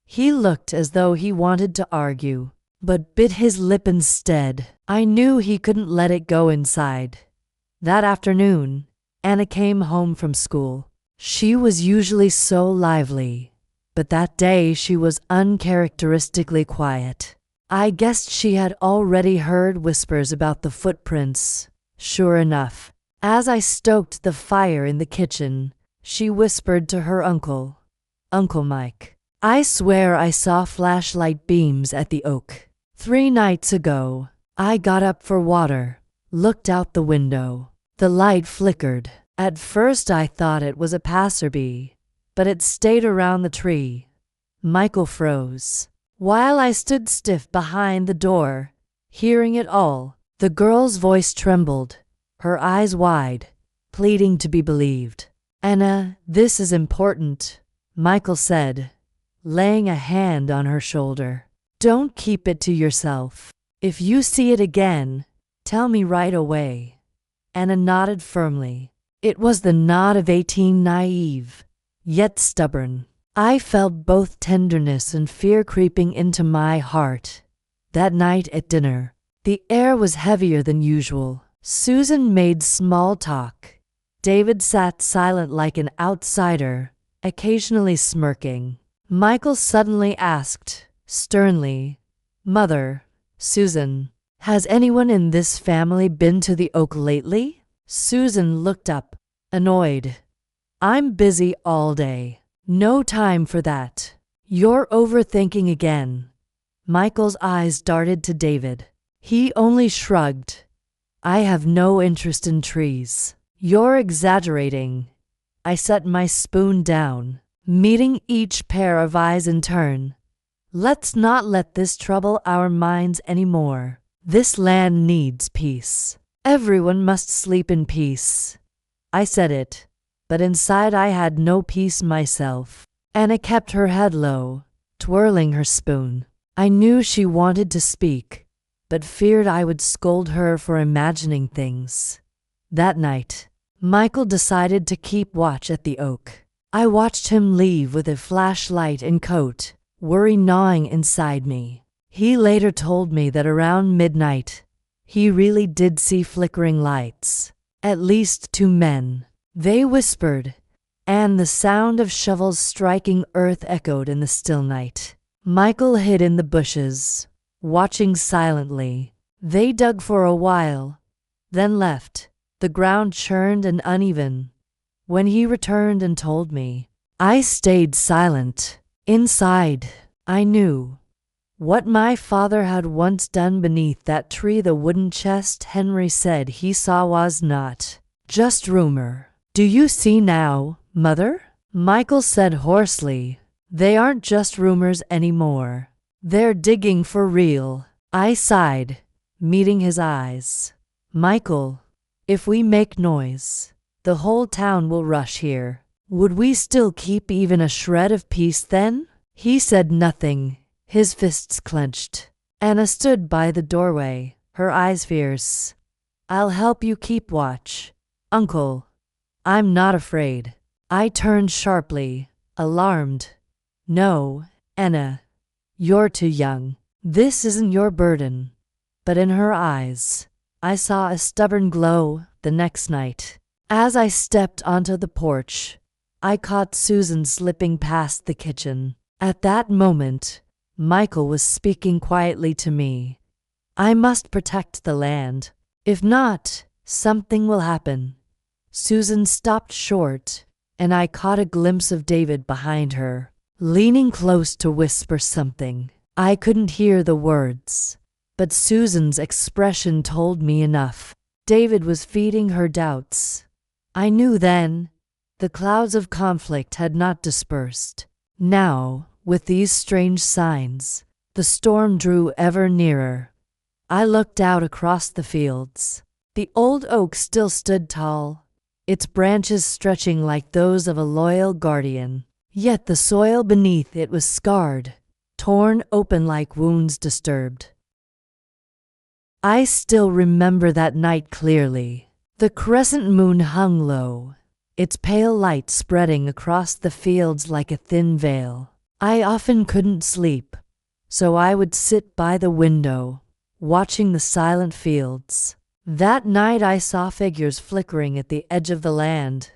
He looked as though he wanted to argue, but bit his lip instead. I knew he couldn't let it go inside. That afternoon, Anna came home from school. She was usually so lively, but that day she was uncharacteristically quiet. I guessed she had already heard whispers about the footprints. Sure enough, as I stoked the fire in the kitchen, she whispered to her uncle, Uncle Mike, I swear I saw flashlight beams at the oak. 3 nights ago, I got up for water, looked out the window. The light flickered. At first I thought it was a passerby, but it stayed around the tree. Michael froze. While I stood stiff behind the door, hearing it all, the girl's voice trembled, her eyes wide, pleading to be believed. Anna, this is important, Michael said, laying a hand on her shoulder. Don't keep it to yourself. If you see it again, tell me right away. Anna nodded firmly. It was the nod of 18, naive, yet stubborn. I felt both tenderness and fear creeping into my heart. That night at dinner, the air was heavier than usual. Susan made small talk. David sat silent like an outsider, occasionally smirking. Michael suddenly asked, sternly, Mother, Susan, has anyone in this family been to the oak lately? Susan looked up, annoyed. I'm busy all day. No time for that. You're overthinking again. Michael's eyes darted to David. He only shrugged. I have no interest in trees. You're exaggerating. I set my spoon down, meeting each pair of eyes in turn. Let's not let this trouble our minds anymore. This land needs peace. Everyone must sleep in peace. I said it, but inside I had no peace myself. Anna kept her head low, twirling her spoon. I knew she wanted to speak, but feared I would scold her for imagining things. That night, Michael decided to keep watch at the oak. I watched him leave with a flashlight and coat, worry gnawing inside me. He later told me that around midnight, he really did see flickering lights. At least 2 men. They whispered, and the sound of shovels striking earth echoed in the still night. Michael hid in the bushes, watching silently. They dug for a while, then left. The ground churned and uneven. When he returned and told me, I stayed silent. Inside, I knew. What my father had once done beneath that tree, the wooden chest Henry said he saw, was not just rumor. Do you see now, Mother? Michael said hoarsely. They aren't just rumors anymore. They're digging for real. I sighed, meeting his eyes. Michael, if we make noise, the whole town will rush here. Would we still keep even a shred of peace then? He said nothing, his fists clenched. Anna stood by the doorway, her eyes fierce. I'll help you keep watch, Uncle. I'm not afraid. I turned sharply, alarmed. No, Anna. You're too young. This isn't your burden. But in her eyes, I saw a stubborn glow. The next night, as I stepped onto the porch, I caught Susan slipping past the kitchen. At that moment, Michael was speaking quietly to me. I must protect the land. If not, something will happen. Susan stopped short, and I caught a glimpse of David behind her, leaning close to whisper something. I couldn't hear the words, but Susan's expression told me enough. David was feeding her doubts. I knew then the clouds of conflict had not dispersed. Now, with these strange signs, the storm drew ever nearer. I looked out across the fields. The old oak still stood tall, its branches stretching like those of a loyal guardian. Yet the soil beneath it was scarred, torn open like wounds disturbed. I still remember that night clearly. The crescent moon hung low, its pale light spreading across the fields like a thin veil. I often couldn't sleep, so I would sit by the window, watching the silent fields. That night I saw figures flickering at the edge of the land.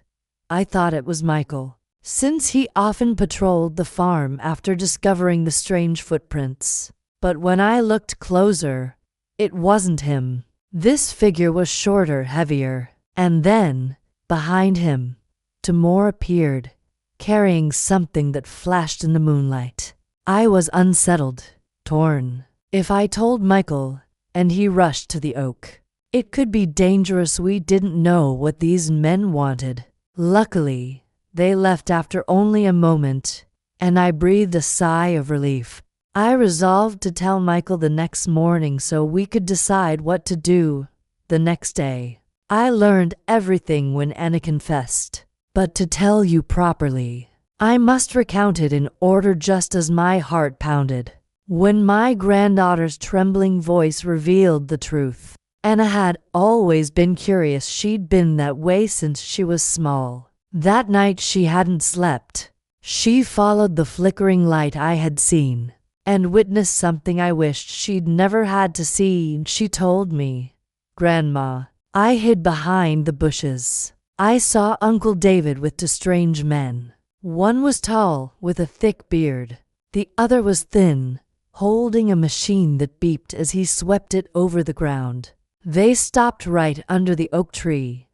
I thought it was Michael, since he often patrolled the farm after discovering the strange footprints. But when I looked closer, it wasn't him. This figure was shorter, heavier, and then, behind him, Timur appeared, carrying something that flashed in the moonlight. I was unsettled, torn. If I told Michael, and he rushed to the oak, it could be dangerous. We didn't know what these men wanted. Luckily, they left after only a moment, and I breathed a sigh of relief. I resolved to tell Michael the next morning so we could decide what to do the next day. I learned everything when Anna confessed. But to tell you properly, I must recount it in order just as my heart pounded. When my granddaughter's trembling voice revealed the truth, Anna had always been curious. She'd been that way since she was small. That night she hadn't slept. She followed the flickering light I had seen, and witnessed something I wished she'd never had to see. She told me, "Grandma, I hid behind the bushes. I saw Uncle David with two strange men. One was tall, with a thick beard. The other was thin, holding a machine that beeped as he swept it over the ground. They stopped right under the oak tree.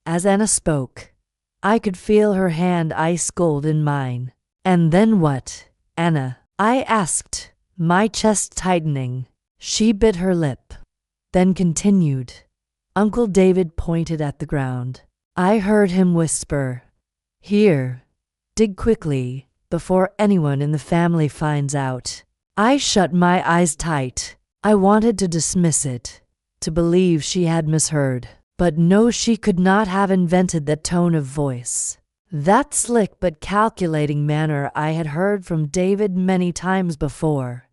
As Anna spoke, I could feel her hand ice cold in mine. And then what, Anna?" I asked, my chest tightening. She bit her lip, then continued. Uncle David pointed at the ground. I heard him whisper, "Here, dig quickly, before anyone in the family finds out." I shut my eyes tight. I wanted to dismiss it, to believe she had misheard. But no, she could not have invented that tone of voice. That slick but calculating manner I had heard from David many times before.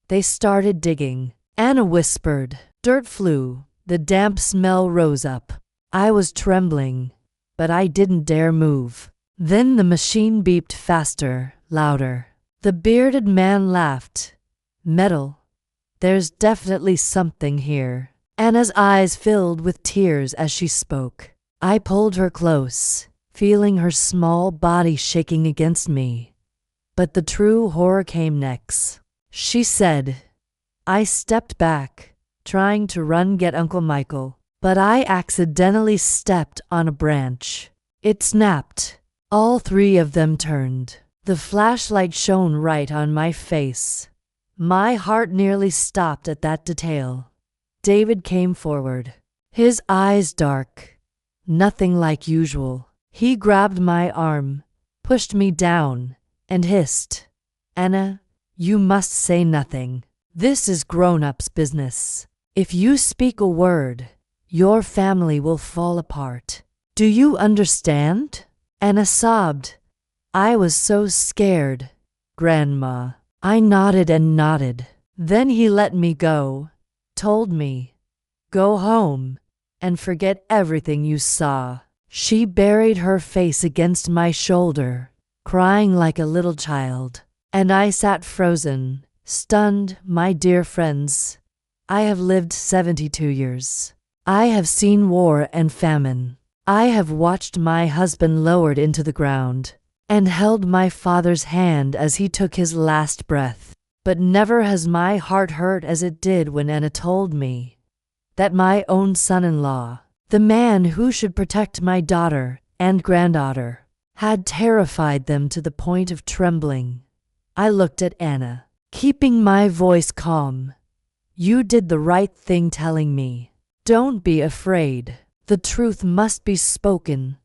They started digging. Anna whispered. Dirt flew. The damp smell rose up. I was trembling, but I didn't dare move. Then the machine beeped faster, louder. The bearded man laughed. "Metal. There's definitely something here." Anna's eyes filled with tears as she spoke. I pulled her close, feeling her small body shaking against me. But the true horror came next. She said. I stepped back, trying to run get Uncle Michael, but I accidentally stepped on a branch. It snapped. All three of them turned. The flashlight shone right on my face. My heart nearly stopped at that detail. David came forward, his eyes dark, nothing like usual. He grabbed my arm, pushed me down, and hissed, "Anna, you must say nothing. This is grown-ups' business. If you speak a word, your family will fall apart. Do you understand?" Anna sobbed. I was so scared, Grandma. I nodded and nodded. Then he let me go, told me, go home and forget everything you saw. She buried her face against my shoulder, crying like a little child. And I sat frozen, stunned. My dear friends, I have lived 72 years. I have seen war and famine. I have watched my husband lowered into the ground and held my father's hand as he took his last breath. But never has my heart hurt as it did when Anna told me that my own son-in-law, the man who should protect my daughter and granddaughter, had terrified them to the point of trembling. I looked at Anna, keeping my voice calm. You did the right thing telling me. Don't be afraid. The truth must be spoken,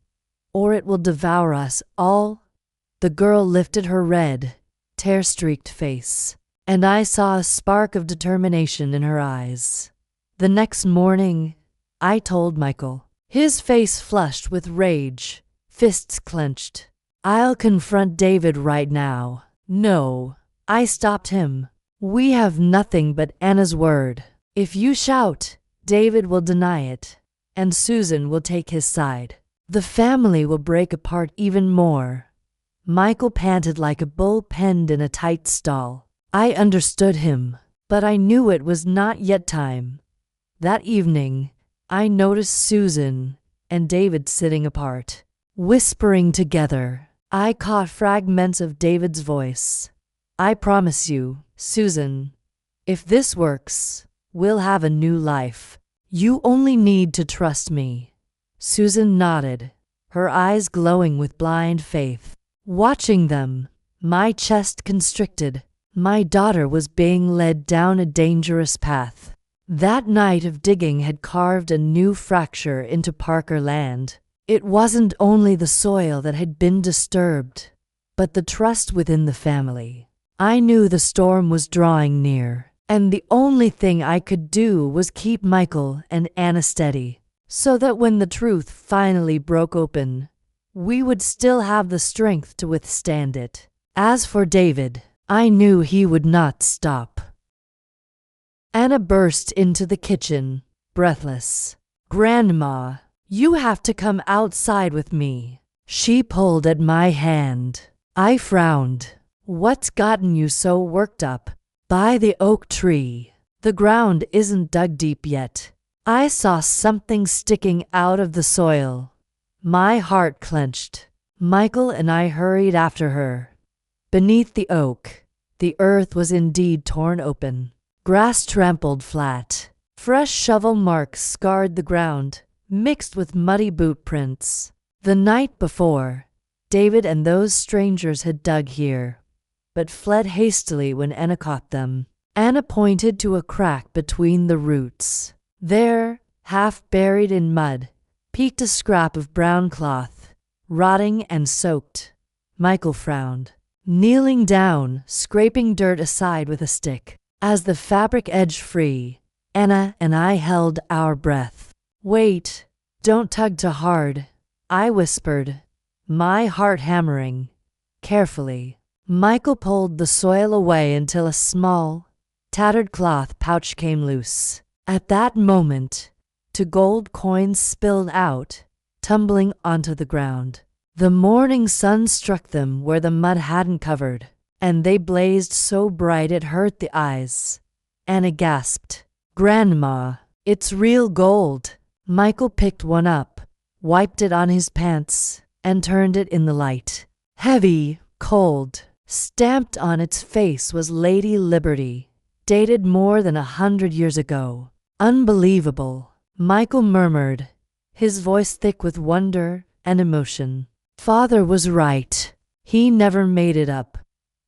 or it will devour us all. The girl lifted her red, tear-streaked face, and I saw a spark of determination in her eyes. The next morning, I told Michael, his face flushed with rage, fists clenched. I'll confront David right now. No, I stopped him. We have nothing but Anna's word. If you shout, David will deny it, and Susan will take his side. The family will break apart even more. Michael panted like a bull penned in a tight stall. I understood him, but I knew it was not yet time. That evening, I noticed Susan and David sitting apart, whispering together. I caught fragments of David's voice. I promise you, Susan, if this works, we'll have a new life. You only need to trust me. Susan nodded, her eyes glowing with blind faith. Watching them, my chest constricted. My daughter was being led down a dangerous path. That night of digging had carved a new fracture into Parker land. It wasn't only the soil that had been disturbed, but the trust within the family. I knew the storm was drawing near, and the only thing I could do was keep Michael and Anna steady, so that when the truth finally broke open, we would still have the strength to withstand it. As for David, I knew he would not stop. Anna burst into the kitchen, breathless. Grandma, you have to come outside with me. She pulled at my hand. I frowned. What's gotten you so worked up? By the oak tree. The ground isn't dug deep yet. I saw something sticking out of the soil. My heart clenched. Michael and I hurried after her. Beneath the oak, the earth was indeed torn open. Grass trampled flat. Fresh shovel marks scarred the ground, mixed with muddy boot prints. The night before, David and those strangers had dug here, but fled hastily when Anna caught them. Anna pointed to a crack between the roots. There, half buried in mud, peeked a scrap of brown cloth, rotting and soaked. Michael frowned, kneeling down, scraping dirt aside with a stick. As the fabric edged free, Anna and I held our breath. Wait, don't tug too hard, I whispered, my heart hammering. Carefully, Michael pulled the soil away until a small, tattered cloth pouch came loose. At that moment, 2 gold coins spilled out, tumbling onto the ground. The morning sun struck them where the mud hadn't covered, and they blazed so bright it hurt the eyes. Anna gasped. Grandma, it's real gold. Michael picked one up, wiped it on his pants, and turned it in the light. Heavy, cold. Stamped on its face was Lady Liberty, dated more than 100 years ago. Unbelievable, Michael murmured, his voice thick with wonder and emotion. Father was right. He never made it up.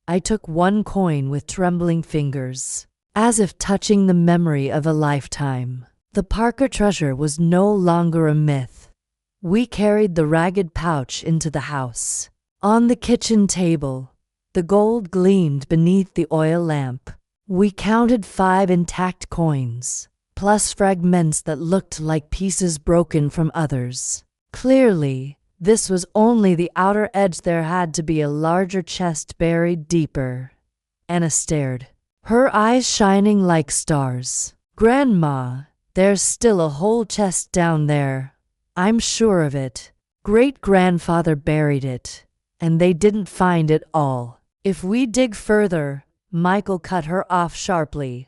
I took 1 coin with trembling fingers, as if touching the memory of a lifetime. The Parker treasure was no longer a myth. We carried the ragged pouch into the house. On the kitchen table, the gold gleamed beneath the oil lamp. We counted 5 intact coins, plus fragments that looked like pieces broken from others. Clearly, This was only the outer edge. There had to be a larger chest buried deeper. Anna stared, her eyes shining like stars. Grandma, there's still a whole chest down there. I'm sure of it. Great-grandfather buried it, and they didn't find it all. If we dig further, Michael cut her off sharply.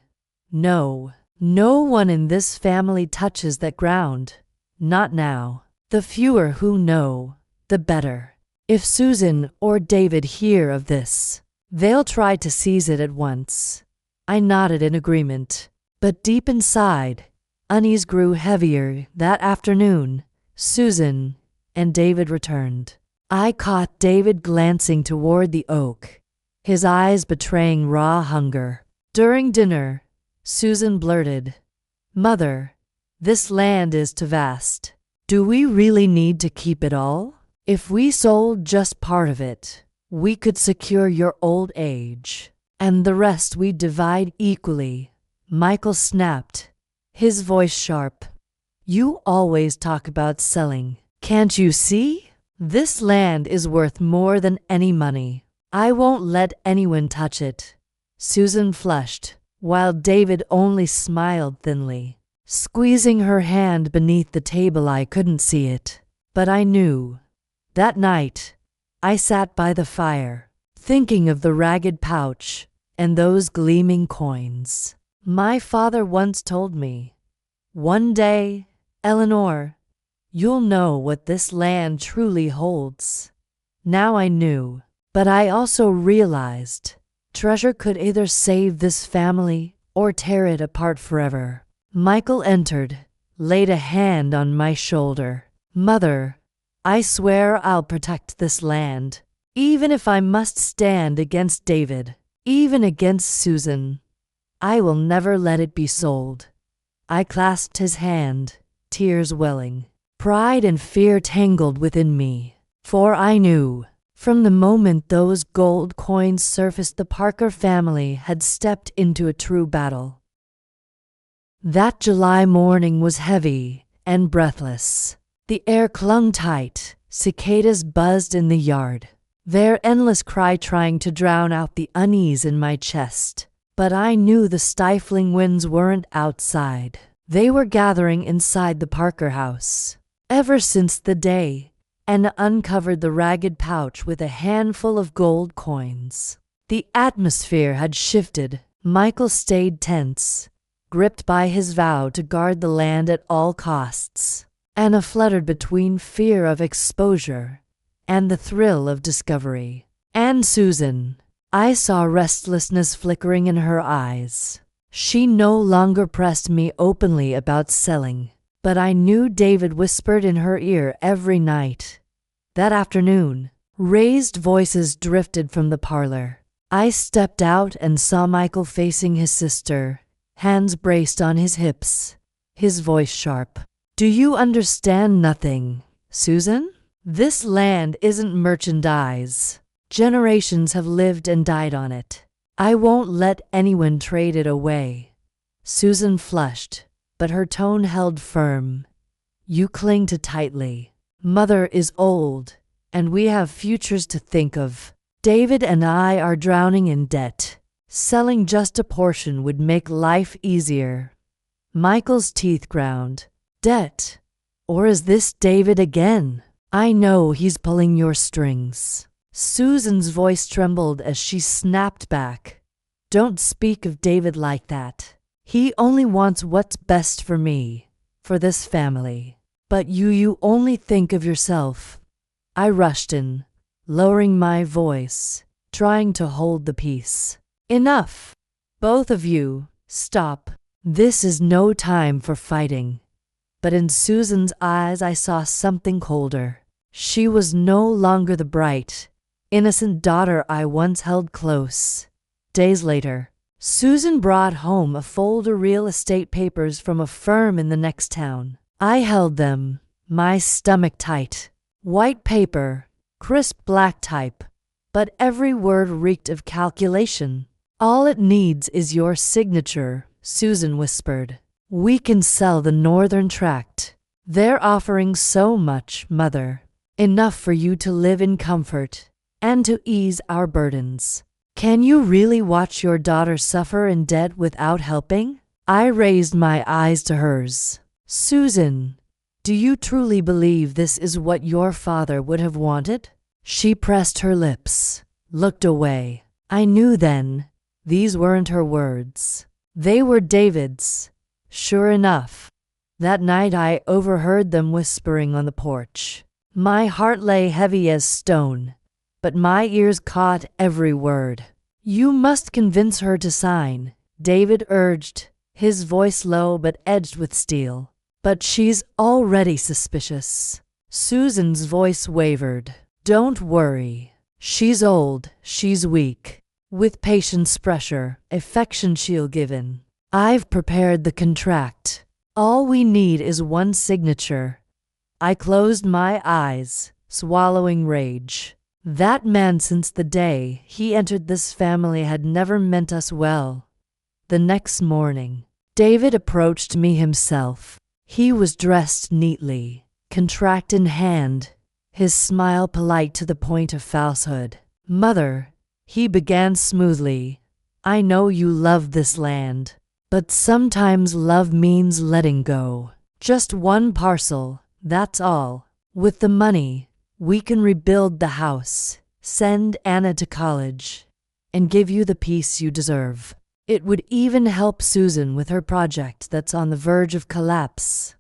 No one in this family touches that ground. Not now. The fewer who know, the better. If Susan or David hear of this, they'll try to seize it at once. I nodded in agreement, but deep inside, unease grew heavier. That afternoon, Susan and David returned. I caught David glancing toward the oak, his eyes betraying raw hunger. During dinner, Susan blurted, "Mother, this land is too vast. Do we really need to keep it all? If we sold just part of it, we could secure your old age, and the rest we'd divide equally." Michael snapped, his voice sharp. "You always talk about selling. Can't you see? This land is worth more than any money. I won't let anyone touch it." Susan flushed, while David only smiled thinly, squeezing her hand beneath the table. I couldn't see it, but I knew. That night, I sat by the fire, thinking of the ragged pouch and those gleaming coins. My father once told me, "One day, Eleanor, you'll know what this land truly holds." Now I knew, but I also realized treasure could either save this family or tear it apart forever. Michael entered, laid a hand on my shoulder. "Mother, I swear I'll protect this land, even if I must stand against David, even against Susan. I will never let it be sold." I clasped his hand, tears welling. Pride and fear tangled within me, for I knew, from the moment those gold coins surfaced, the Parker family had stepped into a true battle. That July morning was heavy and breathless. The air clung tight, cicadas buzzed in the yard, their endless cry trying to drown out the unease in my chest. But I knew the stifling winds weren't outside. They were gathering inside the Parker house. Ever since the day Anna uncovered the ragged pouch with a handful of gold coins, the atmosphere had shifted. Michael stayed tense, gripped by his vow to guard the land at all costs. Anna fluttered between fear of exposure and the thrill of discovery. And Susan, I saw restlessness flickering in her eyes. She no longer pressed me openly about selling, but I knew David whispered in her ear every night. That afternoon, raised voices drifted from the parlor. I stepped out and saw Michael facing his sister, hands braced on his hips, his voice sharp. "Do you understand nothing, Susan? This land isn't merchandise. Generations have lived and died on it. I won't let anyone trade it away." Susan flushed, but her tone held firm. "You cling too tightly. Mother is old, and we have futures to think of. David and I are drowning in debt. Selling just a portion would make life easier." Michael's teeth ground. "Debt? Or is this David again? I know he's pulling your strings." Susan's voice trembled as she snapped back. "Don't speak of David like that. He only wants what's best for me, for this family. But you only think of yourself." I rushed in, lowering my voice, trying to hold the peace. "Enough. Both of you, stop. This is no time for fighting." But in Susan's eyes I saw something colder. She was no longer the bright, innocent daughter I once held close. Days later, Susan brought home a folder of real estate papers from a firm in the next town. I held them, my stomach tight. White paper, crisp black type, but every word reeked of calculation. "All it needs is your signature," Susan whispered. "We can sell the northern tract. They're offering so much, Mother." enough for you to live in comfort and to ease our burdens. Can you really watch your daughter suffer in debt without helping?" I raised my eyes to hers. "Susan, do you truly believe this is what your father would have wanted?" She pressed her lips, looked away. I knew then these weren't her words. They were David's. Sure enough, that night I overheard them whispering on the porch. My heart lay heavy as stone, but my ears caught every word. "You must convince her to sign," David urged, his voice low but edged with steel. "But she's already suspicious." Susan's voice wavered. "Don't worry. She's old, she's weak. With patience, pressure, affection she'll give in. I've prepared the contract. All we need is one signature." I closed my eyes, swallowing rage. That man, since the day he entered this family, had never meant us well. The next morning, David approached me himself. He was dressed neatly, contract in hand, his smile polite to the point of falsehood. "Mother," he began smoothly, "I know you love this land, but sometimes love means letting go. Just one parcel, that's all. With the money, we can rebuild the house, send Anna to college, and give you the peace you deserve. It would even help Susan with her project that's on the verge of collapse."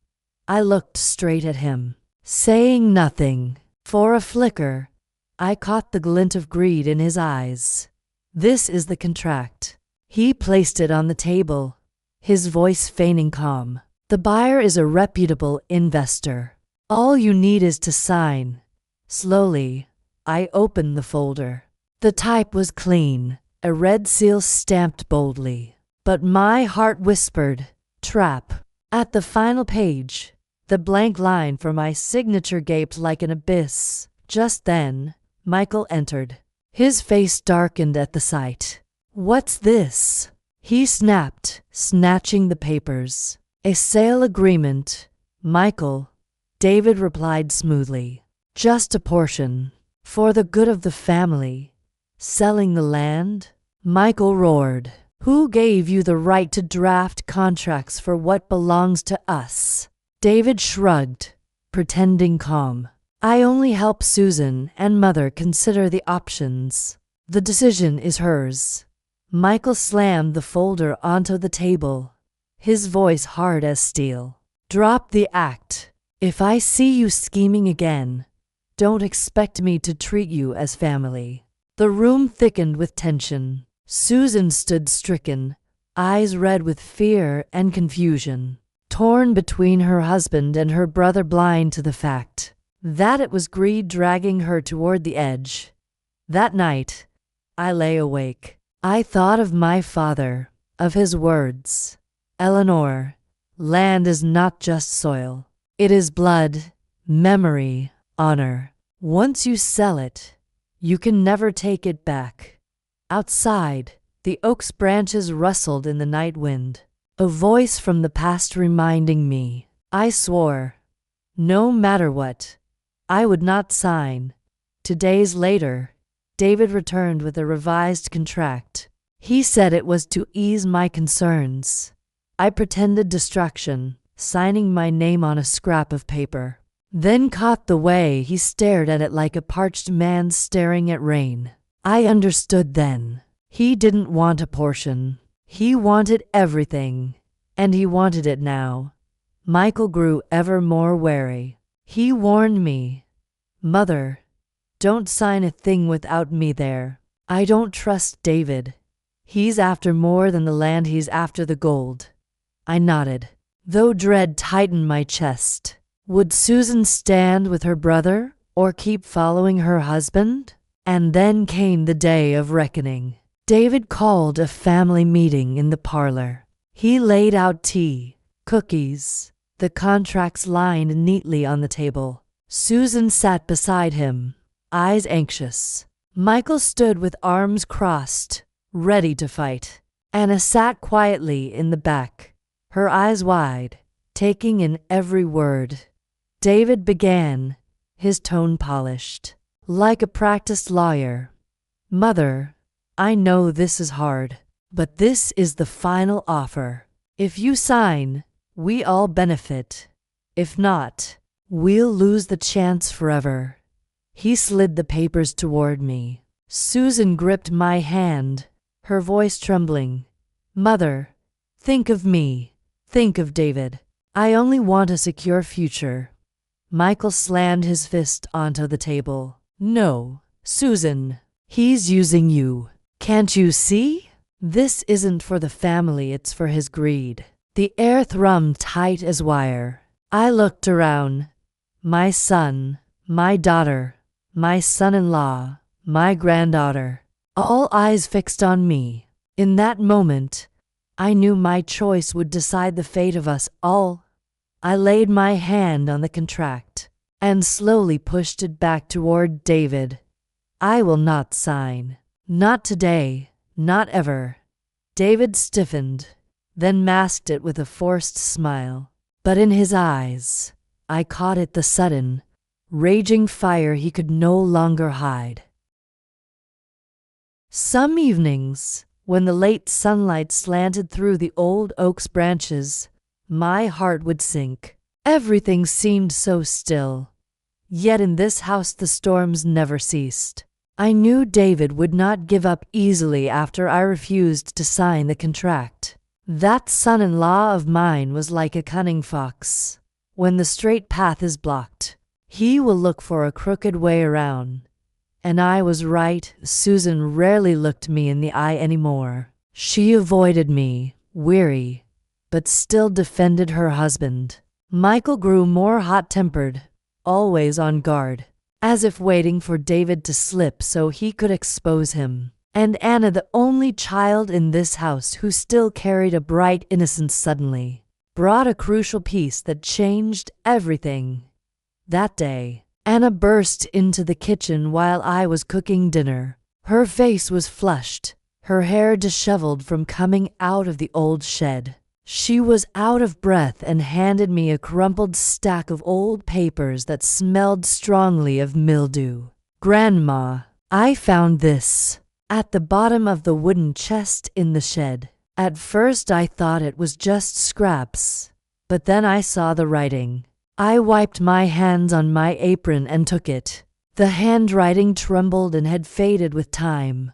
I looked straight at him, saying nothing. For a flicker, I caught the glint of greed in his eyes. "This is the contract." He placed it on the table, his voice feigning calm. "The buyer is a reputable investor. All you need is to sign." Slowly, I opened the folder. The type was clean, a red seal stamped boldly. But my heart whispered, "Trap." At the final page, the blank line for my signature gaped like an abyss. Just then, Michael entered. His face darkened at the sight. "What's this?" he snapped, snatching the papers. "A sale agreement, Michael," David replied smoothly. "Just a portion, for the good of the family. Selling the land?" Michael roared. "Who gave you the right to draft contracts for what belongs to us?" David shrugged, pretending calm. "I only help Susan and Mother consider the options. The decision is hers." Michael slammed the folder onto the table, his voice hard as steel. "Drop the act. If I see you scheming again, don't expect me to treat you as family." The room thickened with tension. Susan stood stricken, eyes red with fear and confusion, torn between her husband and her brother, blind to the fact that it was greed dragging her toward the edge. That night, I lay awake. I thought of my father, of his words. "Eleanor, land is not just soil. It is blood, memory, honor. Once you sell it, you can never take it back." Outside, the oak's branches rustled in the night wind, a voice from the past reminding me. I swore, no matter what, I would not sign. 2 days later, David returned with a revised contract. He said it was to ease my concerns. I pretended distraction, signing my name on a scrap of paper, then caught the way he stared at it like a parched man staring at rain. I understood then. He didn't want a portion. He wanted everything, and he wanted it now. Michael grew ever more wary. He warned me, "Mother, don't sign a thing without me there. I don't trust David. He's after more than the land, he's after the gold." I nodded, though dread tightened my chest. Would Susan stand with her brother or keep following her husband? And then came the day of reckoning. David called a family meeting in the parlor. He laid out tea, cookies, the contracts lined neatly on the table. Susan sat beside him, eyes anxious. Michael stood with arms crossed, ready to fight. Anna sat quietly in the back, her eyes wide, taking in every word. David began, his tone polished, like a practiced lawyer. "Mother, I know this is hard, but this is the final offer. If you sign, we all benefit. If not, we'll lose the chance forever." He slid the papers toward me. Susan gripped my hand, her voice trembling. "Mother, think of me. Think of David. I only want a secure future." Michael slammed his fist onto the table. "No, Susan. He's using you. Can't you see? This isn't for the family, it's for his greed." The air thrummed tight as wire. I looked around. My son, my daughter, my son-in-law, my granddaughter, all eyes fixed on me. In that moment, I knew my choice would decide the fate of us all. I laid my hand on the contract and slowly pushed it back toward David. "I will not sign. Not today, not ever." David stiffened, then masked it with a forced smile. But in his eyes, I caught the sudden, raging fire he could no longer hide. Some evenings, when the late sunlight slanted through the old oak's branches, my heart would sink. Everything seemed so still. Yet in this house the storms never ceased. I knew David would not give up easily after I refused to sign the contract. That son-in-law of mine was like a cunning fox. When the straight path is blocked, he will look for a crooked way around. And I was right. Susan rarely looked me in the eye anymore. She avoided me, weary, but still defended her husband. Michael grew more hot-tempered, always on guard, as if waiting for David to slip so he could expose him. And Anna, the only child in this house who still carried a bright innocence, suddenly brought a crucial piece that changed everything. That day, Anna burst into the kitchen while I was cooking dinner. Her face was flushed, her hair disheveled from coming out of the old shed. She was out of breath and handed me a crumpled stack of old papers that smelled strongly of mildew. "Grandma, I found this at the bottom of the wooden chest in the shed." At first I thought it was just scraps, but then I saw the writing. I wiped my hands on my apron and took it. The handwriting trembled and had faded with time,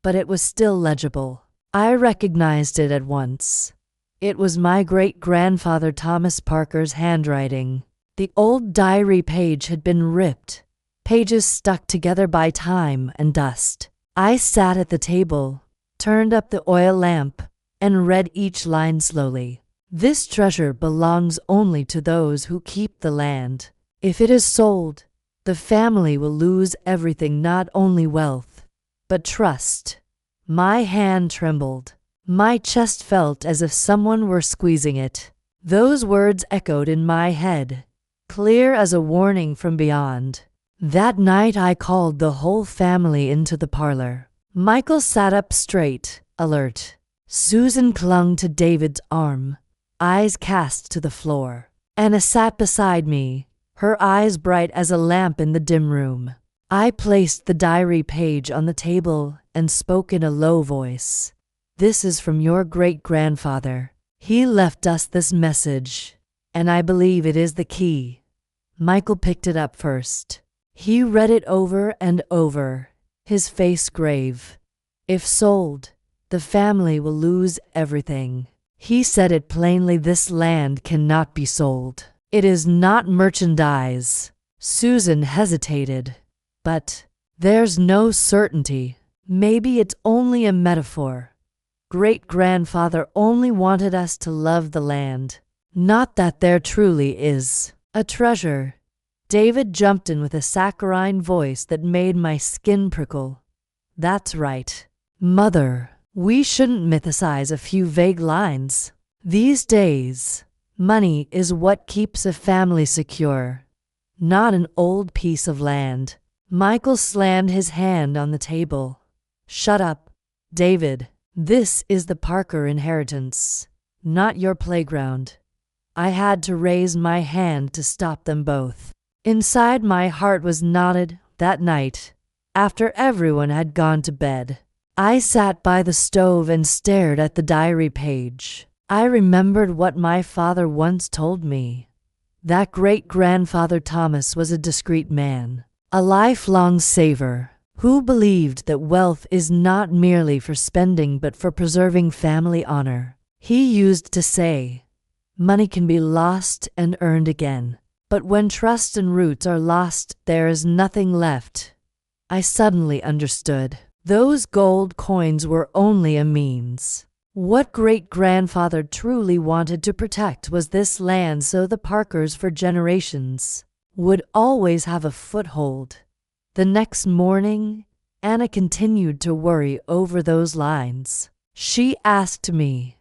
but it was still legible. I recognized it at once. It was my great-grandfather Thomas Parker's handwriting. The old diary page had been ripped, pages stuck together by time and dust. I sat at the table, turned up the oil lamp, and read each line slowly. "This treasure belongs only to those who keep the land. If it is sold, the family will lose everything, not only wealth, but trust." My hand trembled. My chest felt as if someone were squeezing it. Those words echoed in my head, clear as a warning from beyond. That night I called the whole family into the parlor. Michael sat up straight, alert. Susan clung to David's arm, eyes cast to the floor. Anna sat beside me, her eyes bright as a lamp in the dim room. I placed the diary page on the table and spoke in a low voice. "This is from your great-grandfather. He left us this message, and I believe it is the key." Michael picked it up first. He read it over and over, his face grave. "If sold, the family will lose everything." He said it plainly. "This land cannot be sold. It is not merchandise." Susan hesitated. "But there's no certainty. Maybe it's only a metaphor. Great-grandfather only wanted us to love the land, not that there truly is a treasure." David jumped in with a saccharine voice that made my skin prickle. "That's right, Mother. We shouldn't mythicize a few vague lines. These days, money is what keeps a family secure, not an old piece of land." Michael slammed his hand on the table. "Shut up, David. This is the Parker inheritance, not your playground." I had to raise my hand to stop them both. Inside, my heart was knotted. That night, after everyone had gone to bed, I sat by the stove and stared at the diary page. I remembered what my father once told me. That great-grandfather Thomas was a discreet man, a lifelong saver, who believed that wealth is not merely for spending but for preserving family honor. He used to say, "Money can be lost and earned again, but when trust and roots are lost, there is nothing left." I suddenly understood. Those gold coins were only a means. What great-grandfather truly wanted to protect was this land so the Parkers for generations would always have a foothold. The next morning, Anna continued to worry over those lines. She asked me,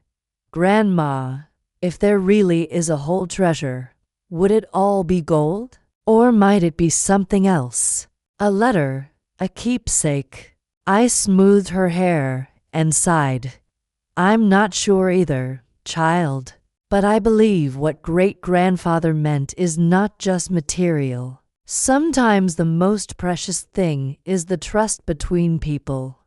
"Grandma, if there really is a whole treasure, would it all be gold? Or might it be something else? A letter, a keepsake?" I smoothed her hair and sighed. "I'm not sure either, child. But I believe what great-grandfather meant is not just material. Sometimes the most precious thing is the trust between people."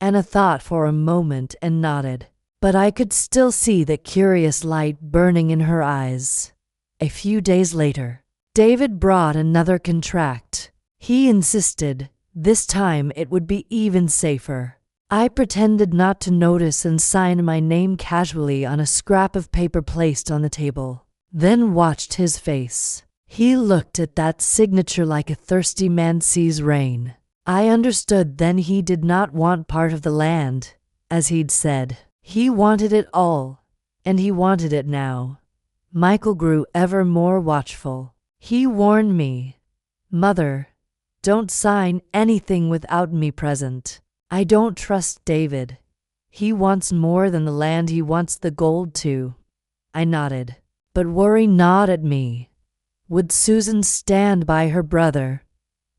Anna thought for a moment and nodded, but I could still see the curious light burning in her eyes. A few days later, David brought another contract. He insisted this time it would be even safer. I pretended not to notice and signed my name casually on a scrap of paper placed on the table, then watched his face. He looked at that signature like a thirsty man sees rain. I understood then he did not want part of the land, as he'd said. He wanted it all, and he wanted it now. Michael grew ever more watchful. He warned me, "Mother, don't sign anything without me present. I don't trust David. He wants more than the land, he wants the gold too." I nodded, but worry gnawed at me. Would Susan stand by her brother,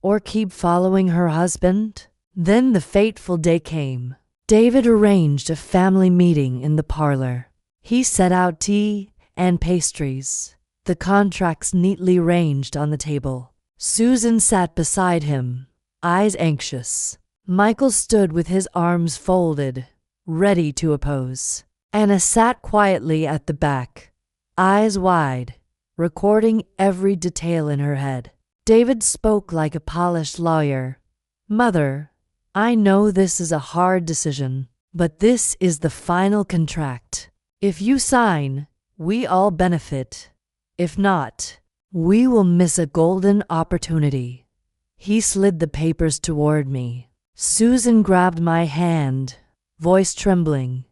or keep following her husband? Then the fateful day came. David arranged a family meeting in the parlor. He set out tea and pastries, the contracts neatly ranged on the table. Susan sat beside him, eyes anxious. Michael stood with his arms folded, ready to oppose. Anna sat quietly at the back, eyes wide, recording every detail in her head. David spoke like a polished lawyer. "Mother, I know this is a hard decision, but this is the final contract. If you sign, we all benefit. If not, we will miss a golden opportunity." He slid the papers toward me. Susan grabbed my hand, voice trembling.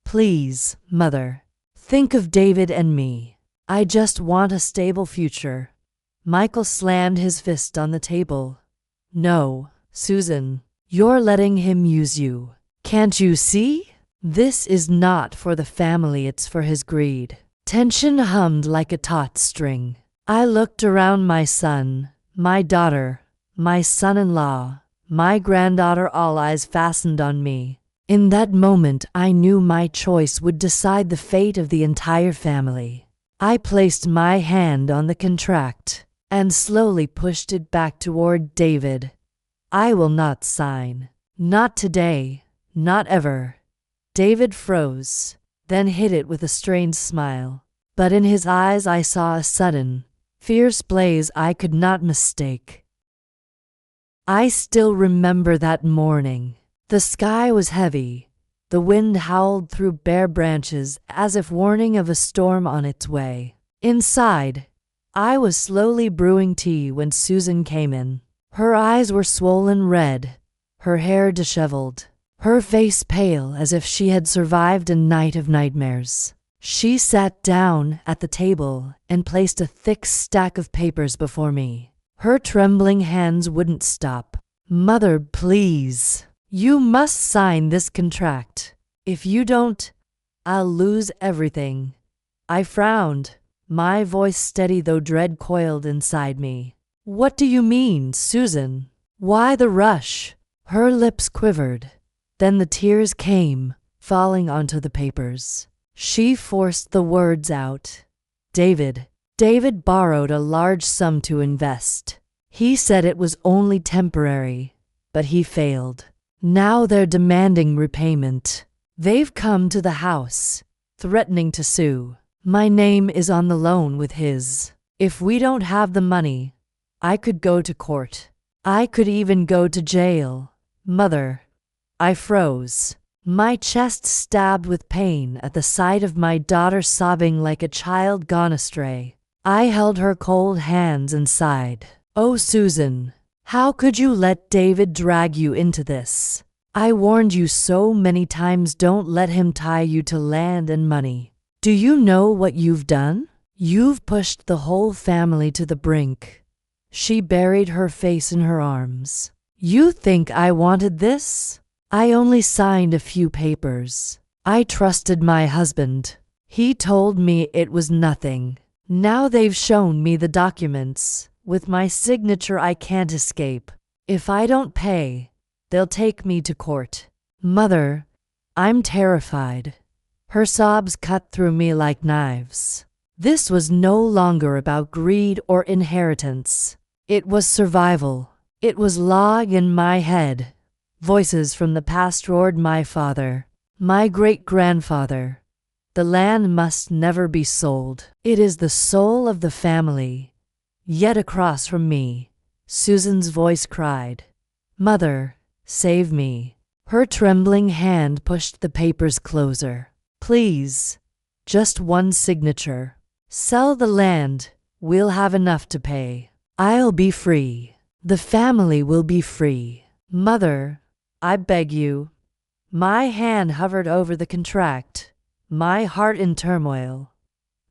"Please, Mother, think of David and me. I just want a stable future." Michael slammed his fist on the table. "No, Susan, you're letting him use you. Can't you see? This is not for the family, it's for his greed." Tension hummed like a taut string. I looked around, my son, my daughter, my son-in-law, my granddaughter, all eyes fastened on me. In that moment, I knew my choice would decide the fate of the entire family. I placed my hand on the contract and slowly pushed it back toward David. "I will not sign. Not today. Not ever." David froze, then hid it with a strange smile. But in his eyes I saw a sudden, fierce blaze I could not mistake. I still remember that morning. The sky was heavy. The wind howled through bare branches as if warning of a storm on its way. Inside, I was slowly brewing tea when Susan came in. Her eyes were swollen red, her hair disheveled, her face pale as if she had survived a night of nightmares. She sat down at the table and placed a thick stack of papers before me. Her trembling hands wouldn't stop. "Mother, please. You must sign this contract. If you don't, I'll lose everything." I frowned, my voice steady though dread coiled inside me. "What do you mean, Susan? Why the rush?" Her lips quivered. Then the tears came, falling onto the papers. She forced the words out. "David, David borrowed a large sum to invest. He said it was only temporary, but he failed. Now they're demanding repayment. They've come to the house, threatening to sue. My name is on the loan with his. If we don't have the money, I could go to court. I could even go to jail. Mother, I froze. My chest stabbed with pain at the sight of my daughter sobbing like a child gone astray. I held her cold hands and sighed. Oh, Susan, how could you let David drag you into this? I warned you so many times, don't let him tie you to land and money. Do you know what you've done? You've pushed the whole family to the brink. She buried her face in her arms. You think I wanted this? I only signed a few papers. I trusted my husband. He told me it was nothing. Now they've shown me the documents. With my signature, I can't escape. If I don't pay, they'll take me to court. Mother, I'm terrified. Her sobs cut through me like knives. This was no longer about greed or inheritance. It was survival. It was law in my head. Voices from the past roared, my father, my great-grandfather. The land must never be sold. It is the soul of the family. Yet across from me, Susan's voice cried, Mother, save me. Her trembling hand pushed the papers closer. Please, just one signature. Sell the land. We'll have enough to pay. I'll be free. The family will be free. Mother, I beg you. My hand hovered over the contract, my heart in turmoil.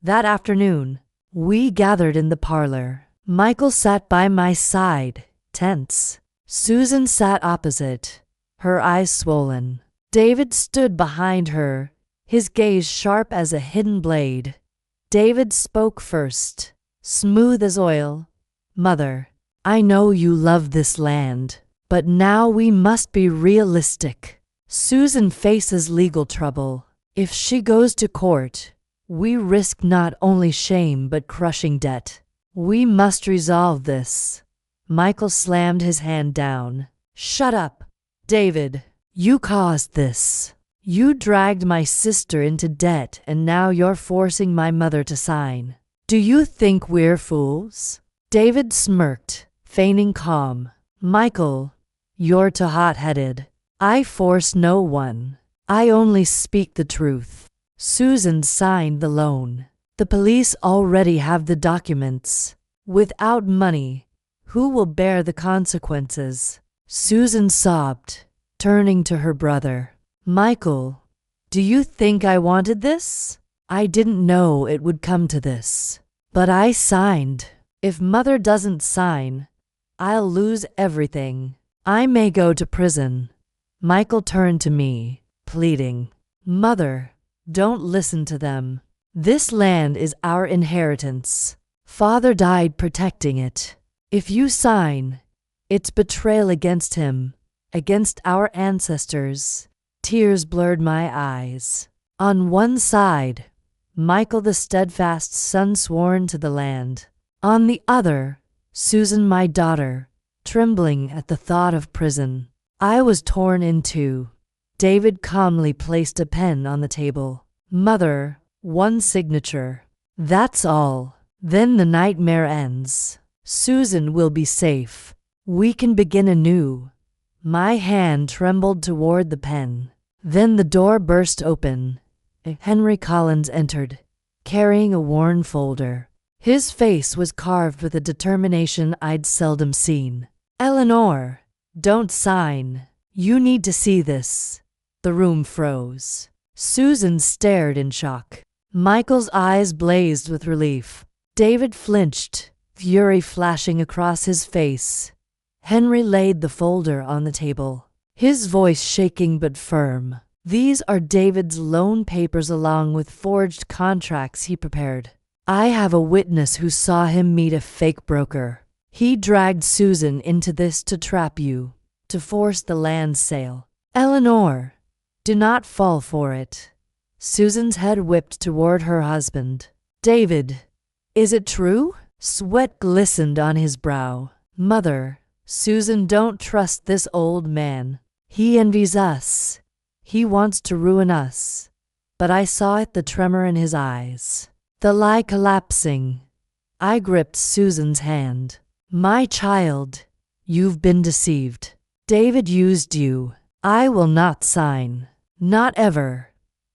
That afternoon, we gathered in the parlor. Michael sat by my side, tense. Susan sat opposite, her eyes swollen. David stood behind her, his gaze sharp as a hidden blade. David spoke first, smooth as oil. Mother, I know you love this land. But now we must be realistic. Susan faces legal trouble. If she goes to court, we risk not only shame but crushing debt. We must resolve this. Michael slammed his hand down. Shut up, David. You caused this. You dragged my sister into debt and now you're forcing my mother to sign. Do you think we're fools? David smirked, feigning calm. Michael, you're too hot-headed. I force no one. I only speak the truth. Susan signed the loan. The police already have the documents. Without money, who will bear the consequences? Susan sobbed, turning to her brother. Michael, do you think I wanted this? I didn't know it would come to this. But I signed. If Mother doesn't sign, I'll lose everything. I may go to prison. Michael turned to me, pleading. Mother, don't listen to them. This land is our inheritance. Father died protecting it. If you sign, it's betrayal against him, against our ancestors. Tears blurred my eyes. On one side, Michael the steadfast son sworn to the land. On the other, Susan my daughter, trembling at the thought of prison. I was torn in two. David calmly placed a pen on the table. Mother, one signature. That's all. Then the nightmare ends. Susan will be safe. We can begin anew. My hand trembled toward the pen. Then the door burst open. Henry Collins entered, carrying a worn folder. His face was carved with a determination I'd seldom seen. Eleanor, don't sign. You need to see this. The room froze. Susan stared in shock. Michael's eyes blazed with relief. David flinched, fury flashing across his face. Henry laid the folder on the table, his voice shaking but firm. These are David's loan papers along with forged contracts he prepared. I have a witness who saw him meet a fake broker. He dragged Susan into this to trap you, to force the land sale. Eleanor, do not fall for it. Susan's head whipped toward her husband. David, Is it true? Sweat glistened on his brow. Mother, Susan, don't trust this old man. He envies us. He wants to ruin us. But I saw it, the tremor in his eyes. The lie collapsing. I gripped Susan's hand. My child, you've been deceived. David used you. I will not sign. Not ever.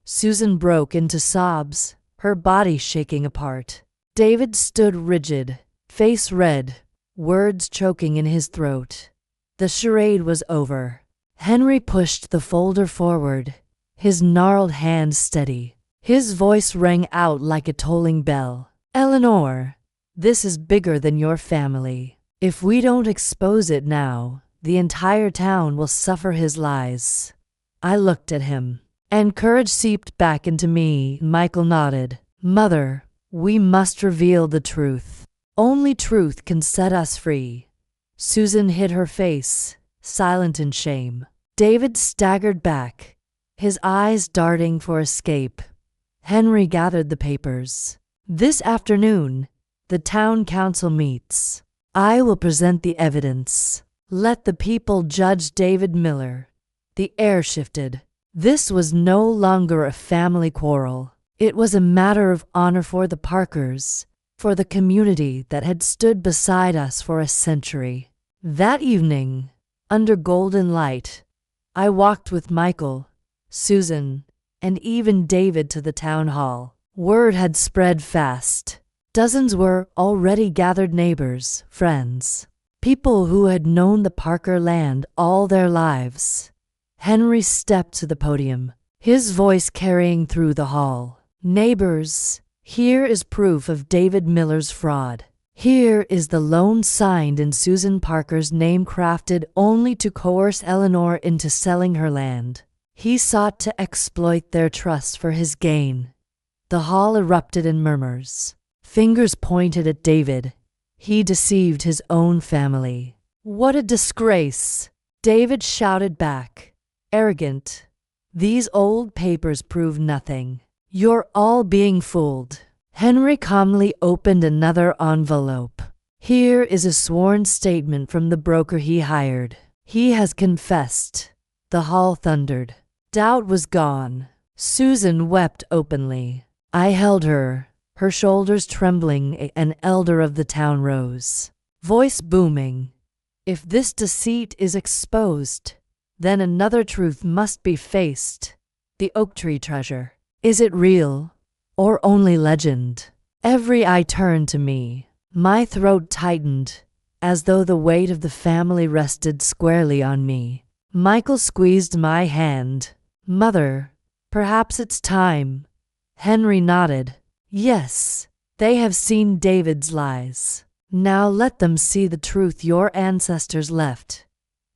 Susan broke into sobs, her body shaking apart. David stood rigid, face red, words choking in his throat. The charade was over. Henry pushed the folder forward, his gnarled hand steady. His voice rang out like a tolling bell. Eleanor, this is bigger than your family. If we don't expose it now, the entire town will suffer his lies. I looked at him, and courage seeped back into me. Michael nodded. Mother, we must reveal the truth. Only truth can set us free. Susan hid her face, silent in shame. David staggered back, his eyes darting for escape. Henry gathered the papers. This afternoon, the town council meets. I will present the evidence. Let the people judge David Miller. The air shifted. This was no longer a family quarrel. It was a matter of honor for the Parkers, for the community that had stood beside us for a century. That evening, under golden light, I walked with Michael, Susan, and even David to the town hall. Word had spread fast. Dozens were already gathered, neighbors, friends, people who had known the Parker land all their lives. Henry stepped to the podium, his voice carrying through the hall. Neighbors, here is proof of David Miller's fraud. Here is the loan signed in Susan Parker's name, crafted only to coerce Eleanor into selling her land. He sought to exploit their trust for his gain. The hall erupted in murmurs. Fingers pointed at David. He deceived his own family. What a disgrace! David shouted back, arrogant. These old papers prove nothing. You're all being fooled. Henry calmly opened another envelope. Here is a sworn statement from the broker he hired. He has confessed. The hall thundered. Doubt was gone. Susan wept openly. I held her, her shoulders trembling. An elder of the town rose, voice booming. If this deceit is exposed, then another truth must be faced. The oak tree treasure. Is it real, or only legend? Every eye turned to me. My throat tightened, as though the weight of the family rested squarely on me. Michael squeezed my hand. Mother, perhaps it's time. Henry nodded. Yes, they have seen David's lies. Now let them see the truth your ancestors left.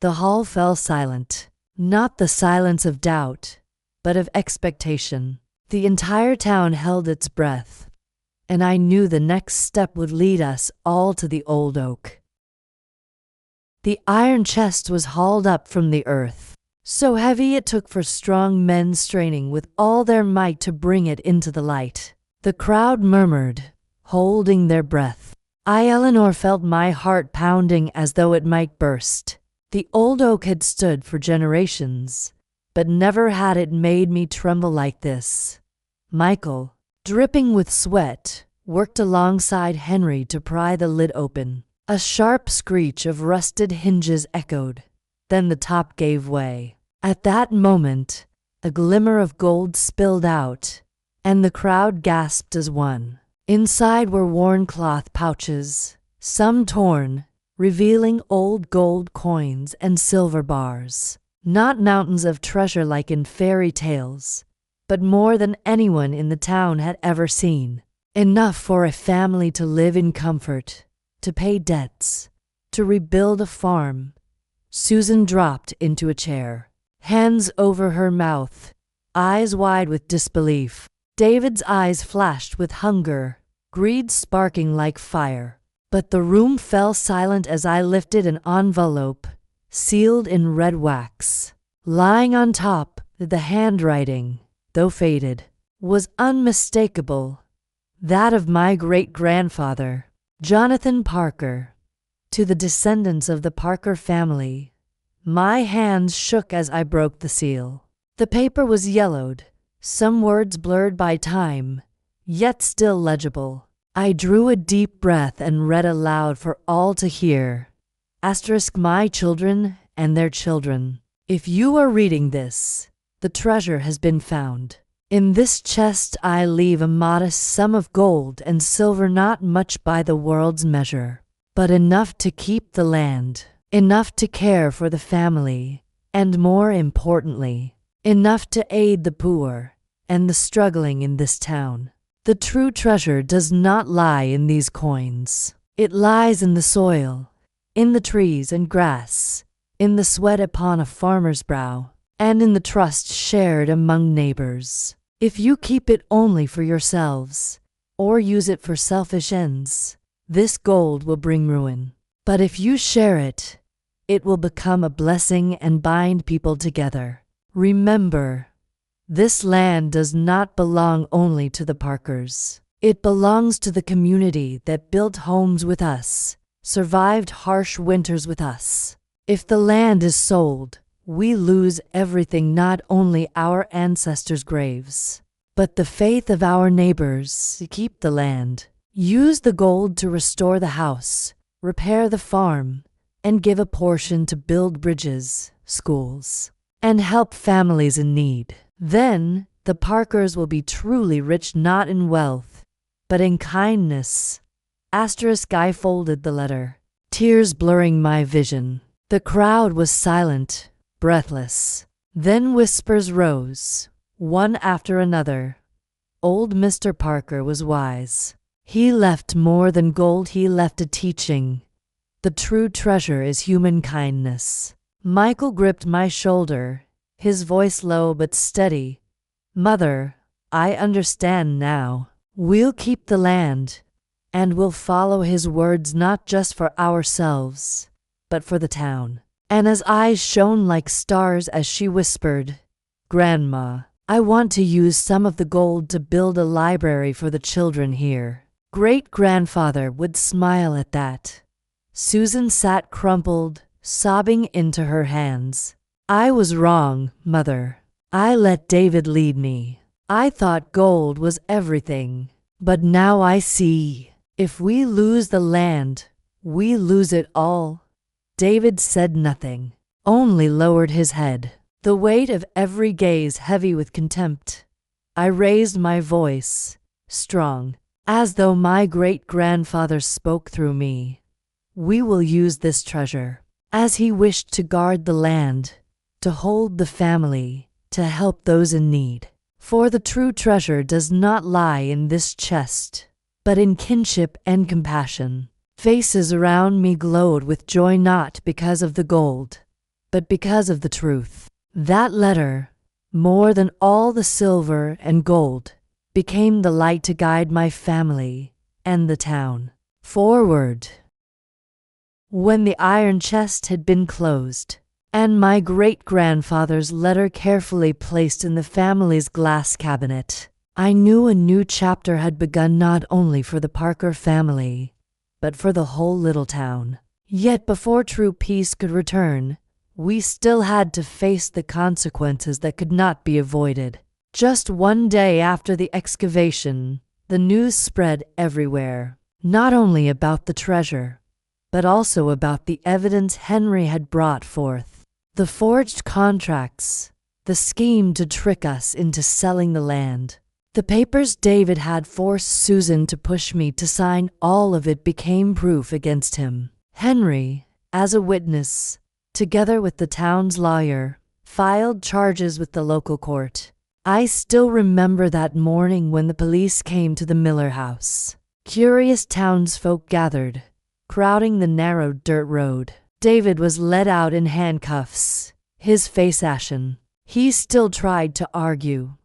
The hall fell silent, not the silence of doubt, but of expectation. The entire town held its breath, and I knew the next step would lead us all to the old oak. The iron chest was hauled up from the earth, so heavy it took for strong men straining with all their might to bring it into the light. The crowd murmured, holding their breath. Eleanor, felt my heart pounding as though it might burst. The old oak had stood for generations, but never had it made me tremble like this. Michael, dripping with sweat, worked alongside Henry to pry the lid open. A sharp screech of rusted hinges echoed. Then the top gave way. At that moment, a glimmer of gold spilled out, and the crowd gasped as one. Inside were worn cloth pouches, some torn, revealing old gold coins and silver bars. Not mountains of treasure like in fairy tales, but more than anyone in the town had ever seen. Enough for a family to live in comfort, to pay debts, to rebuild a farm. Susan dropped into a chair, hands over her mouth, eyes wide with disbelief. David's eyes flashed with hunger, greed sparking like fire. But the room fell silent as I lifted an envelope, sealed in red wax. Lying on top, the handwriting, though faded, was unmistakable. that of my great-grandfather, Jonathan Parker, to the descendants of the Parker family. My hands shook as I broke the seal. The paper was yellowed, some words blurred by time, yet still legible. I drew a deep breath and read aloud for all to hear. My children and their children. If you are reading this, the treasure has been found. In this chest I leave a modest sum of gold and silver, not much by the world's measure, but enough to keep the land, enough to care for the family, and more importantly, enough to aid the poor and the struggling in this town. The true treasure does not lie in these coins. It lies in the soil, in the trees and grass, in the sweat upon a farmer's brow, and in the trust shared among neighbors. If you keep it only for yourselves, or use it for selfish ends, this gold will bring ruin. But if you share it, it will become a blessing and bind people together. Remember, this land does not belong only to the Parkers. It belongs to the community that built homes with us, survived harsh winters with us. If the land is sold, we lose everything, not only our ancestors' graves, but the faith of our neighbors. Keep the land. Use the gold to restore the house, repair the farm, and give a portion to build bridges, schools, and help families in need. Then the Parkers will be truly rich, not in wealth, but in kindness. I folded the letter, tears blurring my vision. The crowd was silent, breathless. Then whispers rose, one after another. Old Mr. Parker was wise. He left more than gold, he left a teaching. The true treasure is human kindness. Michael gripped my shoulder, his voice low but steady. Mother, I understand now. We'll keep the land, and we'll follow his words, not just for ourselves, but for the town. Anna's eyes shone like stars as she whispered, Grandma, I want to use some of the gold to build a library for the children here. Great-grandfather would smile at that. Susan sat crumpled, sobbing into her hands. I was wrong, Mother. I let David lead me. I thought gold was everything. But now I see. If we lose the land, we lose it all. David said nothing, only lowered his head, the weight of every gaze heavy with contempt. I raised my voice, strong, as though my great-grandfather spoke through me. We will use this treasure, as he wished to guard the land, to hold the family, to help those in need. For the true treasure does not lie in this chest, but in kinship and compassion. Faces around me glowed with joy, not because of the gold, but because of the truth. That letter, more than all the silver and gold, became the light to guide my family and the town forward. When the iron chest had been closed, and my great-grandfather's letter carefully placed in the family's glass cabinet, I knew a new chapter had begun, not only for the Parker family, but for the whole little town. Yet before true peace could return, we still had to face the consequences that could not be avoided. Just one day after the excavation, the news spread everywhere, not only about the treasure, but also about the evidence Henry had brought forth. The forged contracts, the scheme to trick us into selling the land. The papers David had forced Susan to push me to sign, all of it became proof against him. Henry, as a witness, together with the town's lawyer, filed charges with the local court. I still remember that morning when the police came to the Miller house. Curious townsfolk gathered, crowding the narrow dirt road. David was led out in handcuffs, his face ashen. He still tried to argue.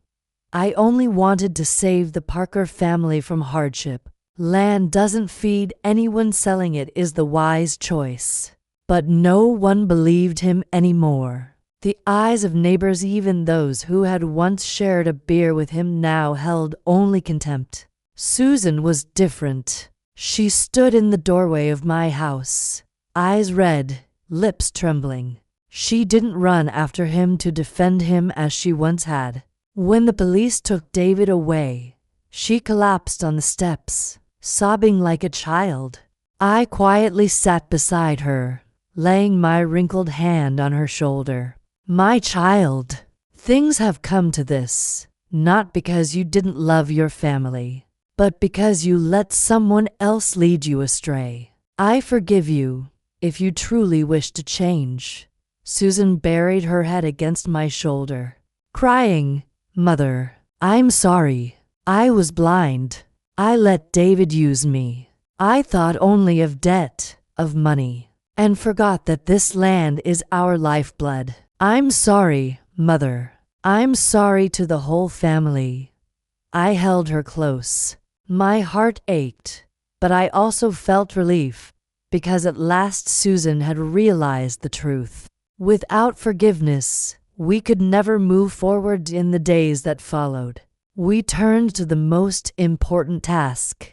I only wanted to save the Parker family from hardship. Land doesn't feed anyone, selling it is the wise choice. But no one believed him anymore. The eyes of neighbors, even those who had once shared a beer with him, now held only contempt. Susan was different. She stood in the doorway of my house, eyes red, lips trembling. She didn't run after him to defend him as she once had. When the police took David away, she collapsed on the steps, sobbing like a child. I quietly sat beside her, laying my wrinkled hand on her shoulder. My child, things have come to this, not because you didn't love your family, but because you let someone else lead you astray. I forgive you if you truly wish to change. Susan buried her head against my shoulder, crying, "Mother, I'm sorry. I was blind. I let David use me. I thought only of debt, of money, and forgot that this land is our lifeblood. I'm sorry, Mother. I'm sorry to the whole family." I held her close. My heart ached, but I also felt relief, because at last Susan had realized the truth. Without forgiveness, we could never move forward in the days that followed. We turned to the most important task,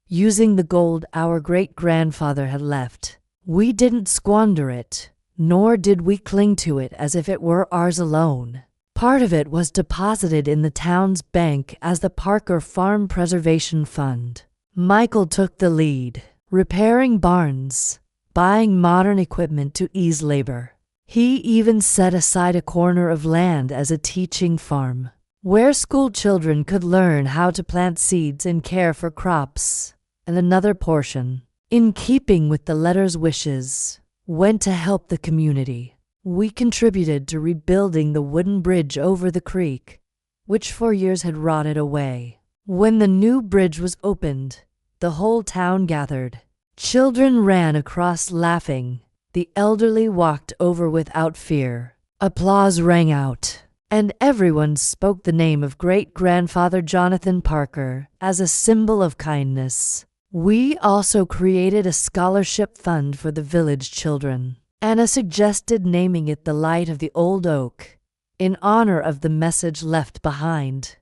using the gold our great-grandfather had left. We didn't squander it, nor did we cling to it as if it were ours alone. Part of it was deposited in the town's bank as the Parker Farm Preservation Fund. Michael took the lead, repairing barns, buying modern equipment to ease labor. He even set aside a corner of land as a teaching farm, where school children could learn how to plant seeds and care for crops, and another portion, in keeping with the letter's wishes, went to help the community. We contributed to rebuilding the wooden bridge over the creek, which for years had rotted away. When the new bridge was opened, the whole town gathered. Children ran across laughing. The elderly walked over without fear. Applause rang out, and everyone spoke the name of great-grandfather Jonathan Parker as a symbol of kindness. We also created a scholarship fund for the village children. Anna suggested naming it the Light of the Old Oak, in honor of the message left behind.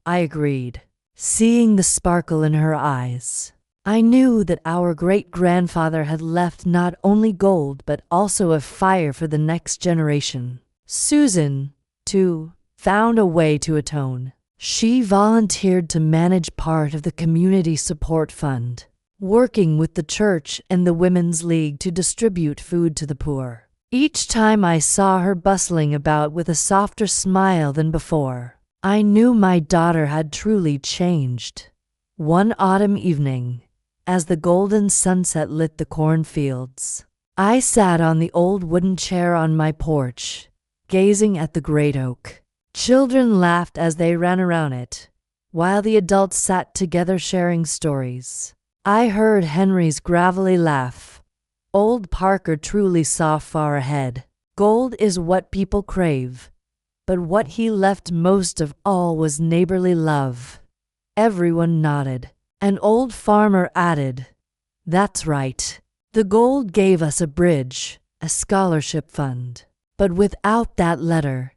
I agreed, seeing the sparkle in her eyes. I knew that our great-grandfather had left not only gold but also a fire for the next generation. Susan, too, found a way to atone. She volunteered to manage part of the community support fund, working with the church and the Women's League to distribute food to the poor. Each time I saw her bustling about with a softer smile than before, I knew my daughter had truly changed. One autumn evening, as the golden sunset lit the cornfields, I sat on the old wooden chair on my porch, gazing at the great oak. Children laughed as they ran around it, while the adults sat together sharing stories. I heard Henry's gravelly laugh. Old Parker truly saw far ahead. Gold is what people crave, but what he left most of all was neighborly love. Everyone nodded. An old farmer added, "That's right. The gold gave us a bridge, a scholarship fund. But without that letter,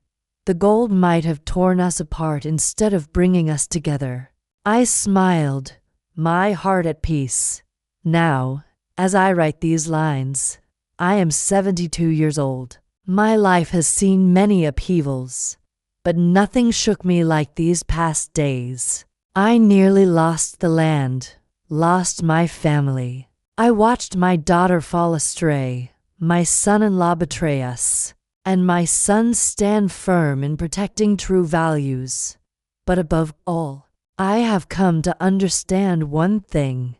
the gold might have torn us apart instead of bringing us together." I smiled, my heart at peace. Now, as I write these lines, I am 72 years old. My life has seen many upheavals, but nothing shook me like these past days. I nearly lost the land, lost my family. I watched my daughter fall astray, my son-in-law betray us, and my son stand firm in protecting true values. But above all, I have come to understand one thing.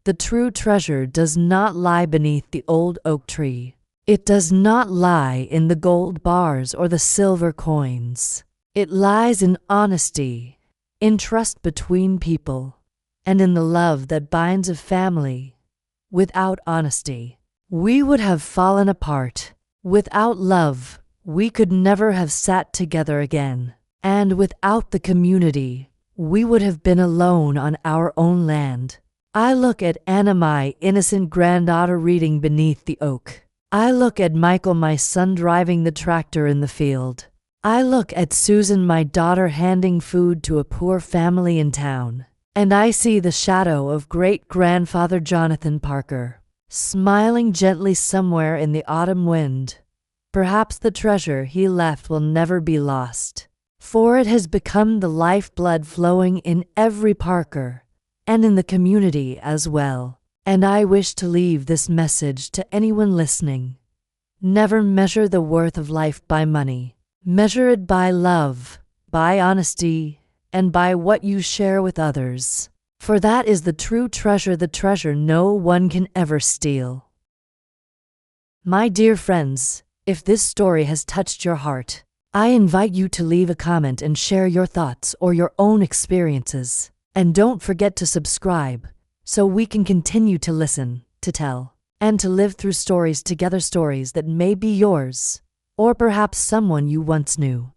The true treasure does not lie beneath the old oak tree. It does not lie in the gold bars or the silver coins. It lies in honesty, in trust between people, and in the love that binds a family. Without honesty, we would have fallen apart. Without love, we could never have sat together again. And without the community, we would have been alone on our own land. I look at Anna, my innocent granddaughter, reading beneath the oak. I look at Michael, my son, driving the tractor in the field. I look at Susan, my daughter, handing food to a poor family in town. And I see the shadow of great-grandfather Jonathan Parker, smiling gently somewhere in the autumn wind. Perhaps the treasure he left will never be lost, for it has become the lifeblood flowing in every Parker, and in the community as well. And I wish to leave this message to anyone listening. Never measure the worth of life by money. Measure it by love, by honesty, and by what you share with others. For that is the true treasure, the treasure no one can ever steal. My dear friends, if this story has touched your heart, I invite you to leave a comment and share your thoughts or your own experiences. And don't forget to subscribe, so we can continue to listen, to tell, and to live through stories together, stories that may be yours, or perhaps someone you once knew.